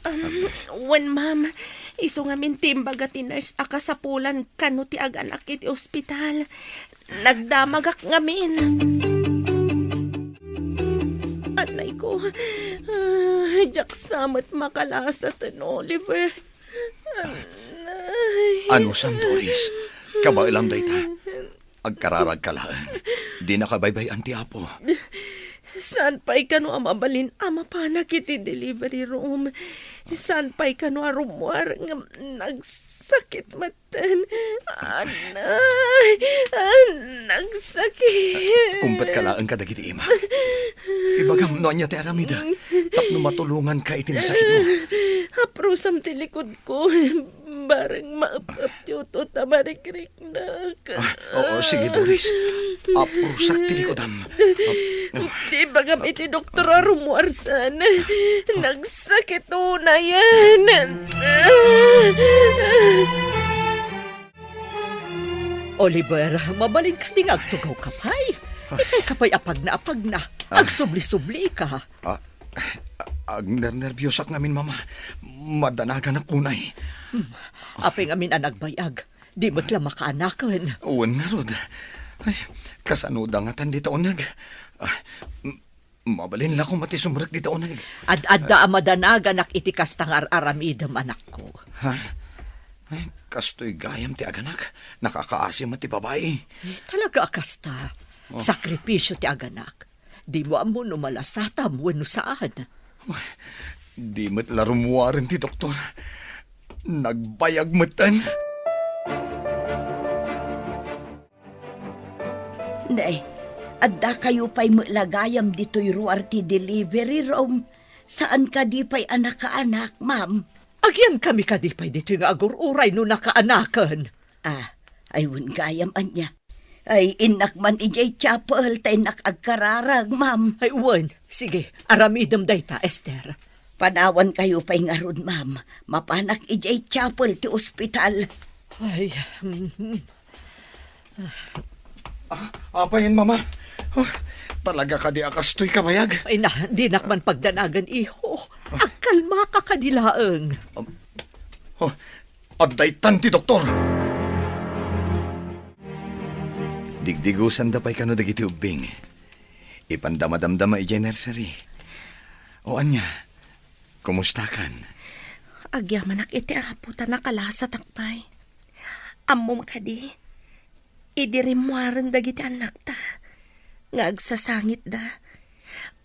Wen, ma'am. Iso nga min timbaga ti nurse akasapulan kano ti aganak iti ospital. Nagdamagak ngamin. Anay ko. Diyak samat makalasat an Oliver. Anay. Ano sam, Doris? Kabailam dayta. Agkararag ka lang. Di nakabaybay anti apo. Saan pa'y kano amabalin ama panak iti delivery room? Saan pa'y kano arumwar nga nagsakit matan? Anay! Nagsakit! Kumpet ka lang ka dagiti ima. Ibagam no niya ti aramida. Tapno matulungan ka itinasakit mo. Haprusam ti likod ko. Barang maap-ap ti utot na marikrik na ka. Oo, sige Doris. Aprusak ti likodam. Di bagam iti doktor arumuarsan. Nagsakit na yan. Oliver, mabalin ka ding agtugaw kapay. Itay kapay apag na. Agsubli-subli ka. Agner-nervyosak namin, mama. Madanagan ang kunay. Apeng amin ang nagbayag. Di mo't lang makaanakan. Uwan nga, Rod. Ay, kasanuda nga tan dito onag. Mabalin lang kung mati sumrek dito onag. Ad-adda amadanagan ak itikas tangar aramidam anak ko. Ha? Ay, kastoy gayam ti aganak. Nakakaasim at ti babae. Talaga akasta. Sakripisyo ti aganak. Di mo amo numalasatam wano saan. Di mo't larumuwarin ti doktor. Nagbayag matan. Nay, adda kayo pa'y maglagayam dito'y ruar ti delivery room. Saan ka di pa'y anak-anak, ma'am? Agyan kami kadipay dito yung agururay no nakaanakan. Ayun gayam anya. Ay, inak man ijay chapel, tay nakagkararag, ma'am. Ay, wan. Sige, aramidam dayta, Esther. Panawan kayo pa'y nga rod, ma'am. Mapanak ijay chapel ti ospital. Ay, Apayin, mama. Oh, talaga ka di akastoy kabayag. ay na, di nakman pagdanagan, iho. Agkalma ka kadilaang. Oh, adaytan ti doktor. Digdigusan da pa'y kano dagiti ubing. Ipandamadamdama ijay nursery. O anya, kumusta kan? Agyamanak iti araputan na kalasa takpay. Ammo makadi. Idirimuaran dagiti anak ta. Nga agsasangit da.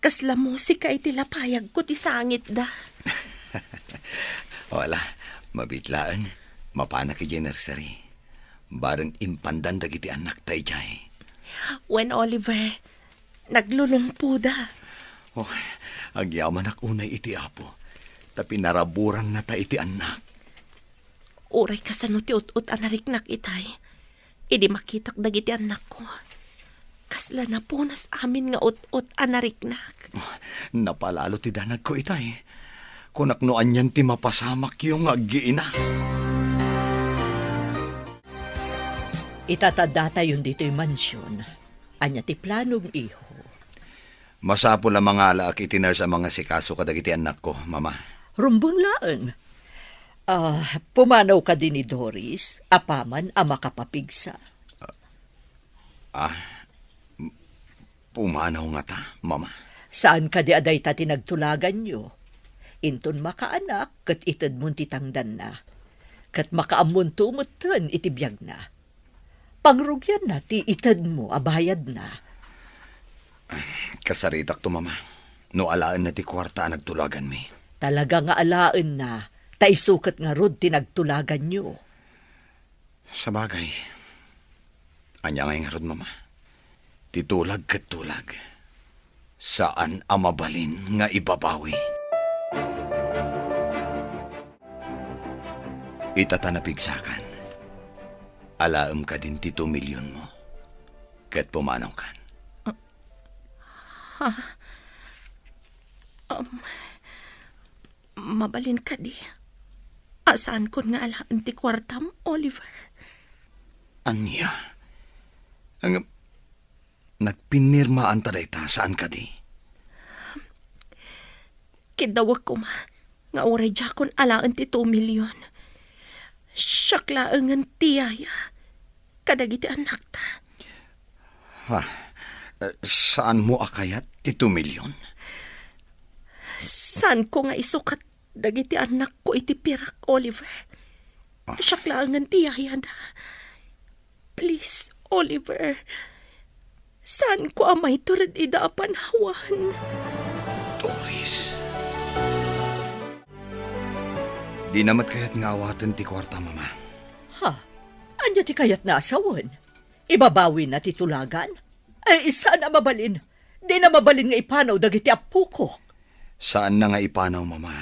Kasla musika iti lapayag ko ti sangit da. Wala, mabitlaan. Mapanak ijay nursery. Barang impandan dagiti anak ta ijay. When Oliver, naglulungpo da. Oh, agyaman ak unay iti apo. Tapi naraburan na ta iti anak. Uray kasano ti ut-ut anariknak itay. Idi makitak dagiti anak ko. Kasla na punas amin nga ut-ut anariknak. Oh, napalalo ti danag ko itay. Kunaknoan yan ti mapasamak yung aggiina. Itatadata yun dito yung mansyon. Anya ti planong iho. Masapo la mga alaak itinar sa mga sikaso kadagiti anak ko, mama. Rumbang laang. Pumanaw ka din ni Doris, apaman ang makapapigsa. Pumanaw nga ta, mama. Saan ka di aday ta tinagtulagan nyo? Inton makaanak, kat itad mong titangdan na. Kat makaamun tumutan, itibiyag na. Pangrugyan na, ti itad mo, abayad na. Kasaritak to, mama. No alaan na ti kwarta nagtulagan mi. Talaga nga alaan na, taisukat nga rod tinagtulagan nyo. Sa bagay. Anya nga rod, mama. Titulag kat tulag. Saan amabalin nga ibabawi? Itatanapigsakan. Alaam ka din ti 2 milyon mo. Kat pumanaw kan. Mabalin ka di. Asaan ko nga alaan ti kwartam, Oliver? Anya? Ang nagpinirmaan taday ta, saan ka di? Kidawag ko ma. Nga oray jakon alaan ti 2 milyon. Syaklaangan tiyaya. Kadagiti anak ta. Saan mo akayat ti 2 milyon? Saan ko nga isukat dagiti anak ko iti pirak, Oliver? Syaklaangan tiyaya na. Please, Oliver. Saan ko amay turad ida panhawan? Doris. Di namat kayat nga awatan ti kwarta, mama. Anya ti kayat na asawan? Ibabawi na titulagan? Ay, saan na mabalin? Di na mabalin nga ipanaw dagiti apukok. Saan na nga ipanaw, mama?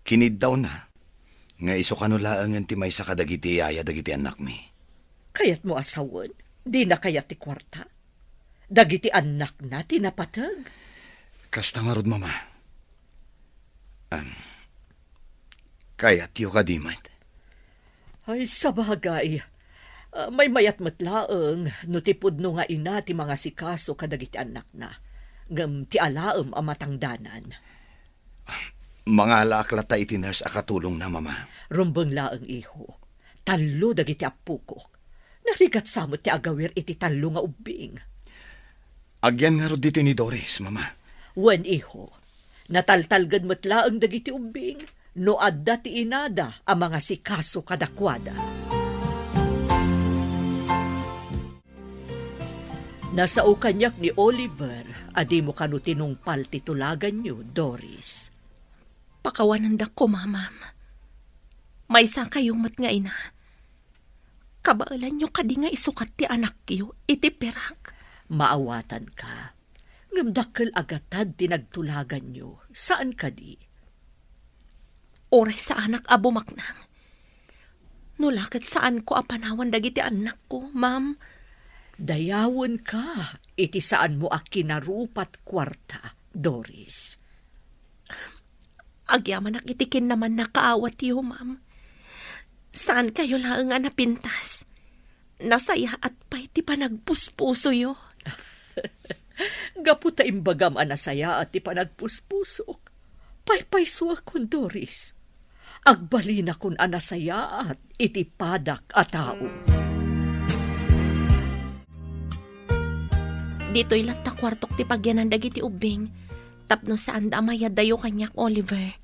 Kinid daw na. Nga iso kanulaangan ti may sa kadagiti yaya dagiti anak mi. Kayat mo asawan? Di na kayat ti kwarta? Dagiti anak na tinapatag? Kasta nga rod, mama. Kayat yu kadimat. Ay, sabagay. May mayat matlaang, no tipod no nga ina ti mga sikaso kadagiti anak na. Ngam ti alaam ang matangdanan. Mga alaklata itinars akatulong na, mama. Rumbang laang iho. Talo dagiti apukok. Narigat samot ti agawir iti talo nga ubing. Agyan nga rod dito ni Doris, mama. Wen iho, nataltalgad matlaang dagiti ubing, no adda ti inada ang mga sikaso kadakwada. Nasao kanyak ni Oliver, adi mo kanu tinungpal titulagan nyo, Doris. Pakawanan da ko, mamam. May isa kayong mat nga ina. Kabaalan nyo kadi nga isukat ti anak yo, iti perak. Maawatan ka. Ngamdakkel agatad tinagtulagan nyo. Saan ka di? Oray sa anak abumaknang. Nulakat saan ko apanawan dagiti anak ko, ma'am. Dayawon ka, iti saan mo akinarupat kwarta, Doris. Agyaman nakitikin naman nakaawat yo, ma'am. Saan kayo lang nga napintas? Nasaya at pa'y ti panagpuspuso yo. Gaputa imbagam anasaya at ipanagpuspusok. Paypayso akon, Doris. Agbalina kun anasaya at itipadak a tao. Dito'y latta kwartok ti pagyanan dagiti ubing. Tapno saan da amayad dayo kanyak, Oliver.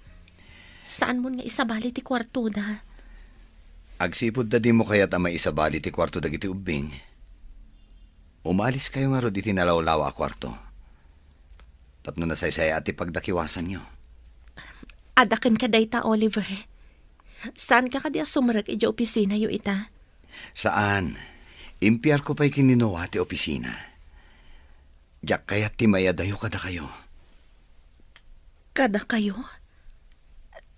Saan mo nga isabali ti kwarto da? Agsipod da di mo kaya't amay isabali ti kwarto dagiti ubing. Umalis kayo nga rod iti nalawlawa a kwarto. Tapno nasaysaya at ipagdakiwasan nyo. Adakan ka dayta, Oliver. Saan ka kadi sumarag ija opisina yo ita? Saan? Impiyar ko pa'y kininawa ti opisina. Yak kaya't timaya dayo kada kayo. Kada kayo?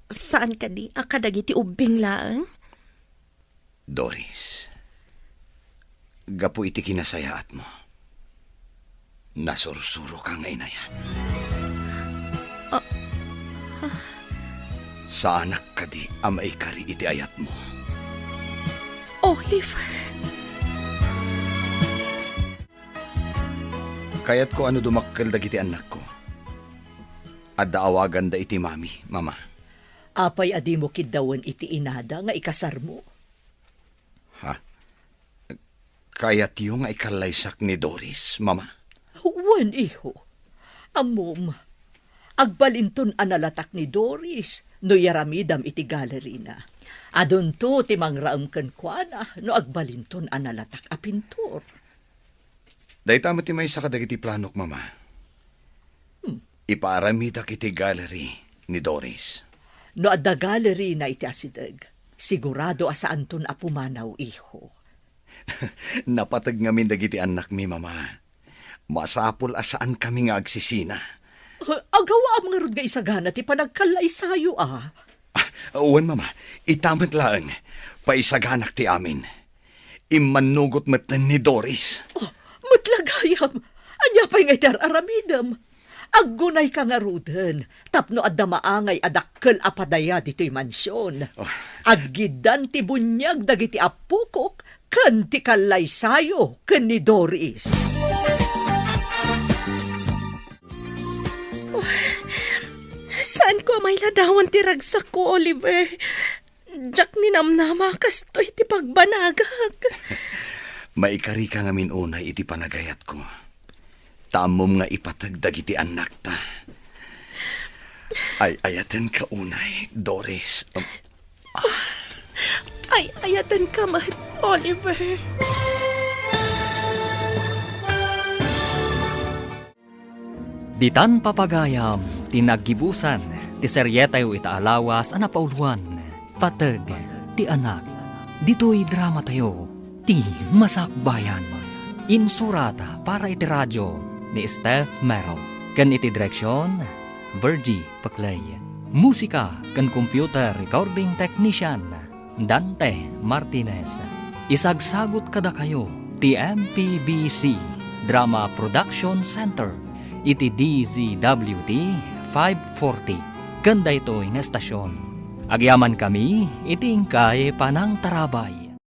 Saan ka di akadagiti ubing laang? Doris, gapu iti kinasayaat mo. Nasursuro ka nga inayat. Sa anak ka di amay kari iti ayat mo. Oliver. Kaya't ko ano dumakkel dagiti anak ko. At daawagan da iti mami, mama. Apay adi mo kidawan iti inada nga ikasar mo. Ha? Kaya't yung nga ikalaysak ni Doris, mama? Wan, iho. Amom, agbalinton analatak ni Doris no yaramidam iti gallery na. Adon to ti mangraam ken kuana no agbalinton analatak a pintor. Dahita mo ti may sa kadagiti planok, mama. Ipaaramida kiti gallery ni Doris. No adda gallery na iti asideg, sigurado asaan ton apumanaw, iho. Napatag ngamin dagiti anak mi, mama. Masapol asaan kami nga agsisina. Agawa am nga rod nga isagana ti panagkalay sayo, ah. Uwan, mama. Itamat lang. Paisaganak ti amin. Imanugot matan ni Doris. Matlagayam, anya pa'y ngay aramidam. Aggunay ka nga ruden, tapno adda maangay adakkel apadaya dito'y mansyon. Aggidan ti bunyag dagiti apukok, ken ti kalay sayo, ken ni Doris. Saan ko may ladawan ti ragsak ko, Oliver? Jak ninamnama kastoy ti pagbanagag. Maikari ka nga minunay iti panagayat ko. Tamom nga ipatagdag iti anak ta. Ay ayatan ka unay, Doris. Ay ayatan ka mat, Oliver. Ditan papagayam, tinaggibusan, ti seryetayo itaalawas anapauluan, patag, ti anak. Dito'y drama tayo, ti Masakbayan. Insurata para iti radyo ni Steph Mero. Kan iti direksyon, Virgie Paclay. Musika kan computer recording technician, Dante Martinez. Isagsagot kada kayo, ti MPBC Drama Production Center. Iti DZWT 540. Kanda ito nga estasyon. Agyaman kami, iting kay Panang Tarabay.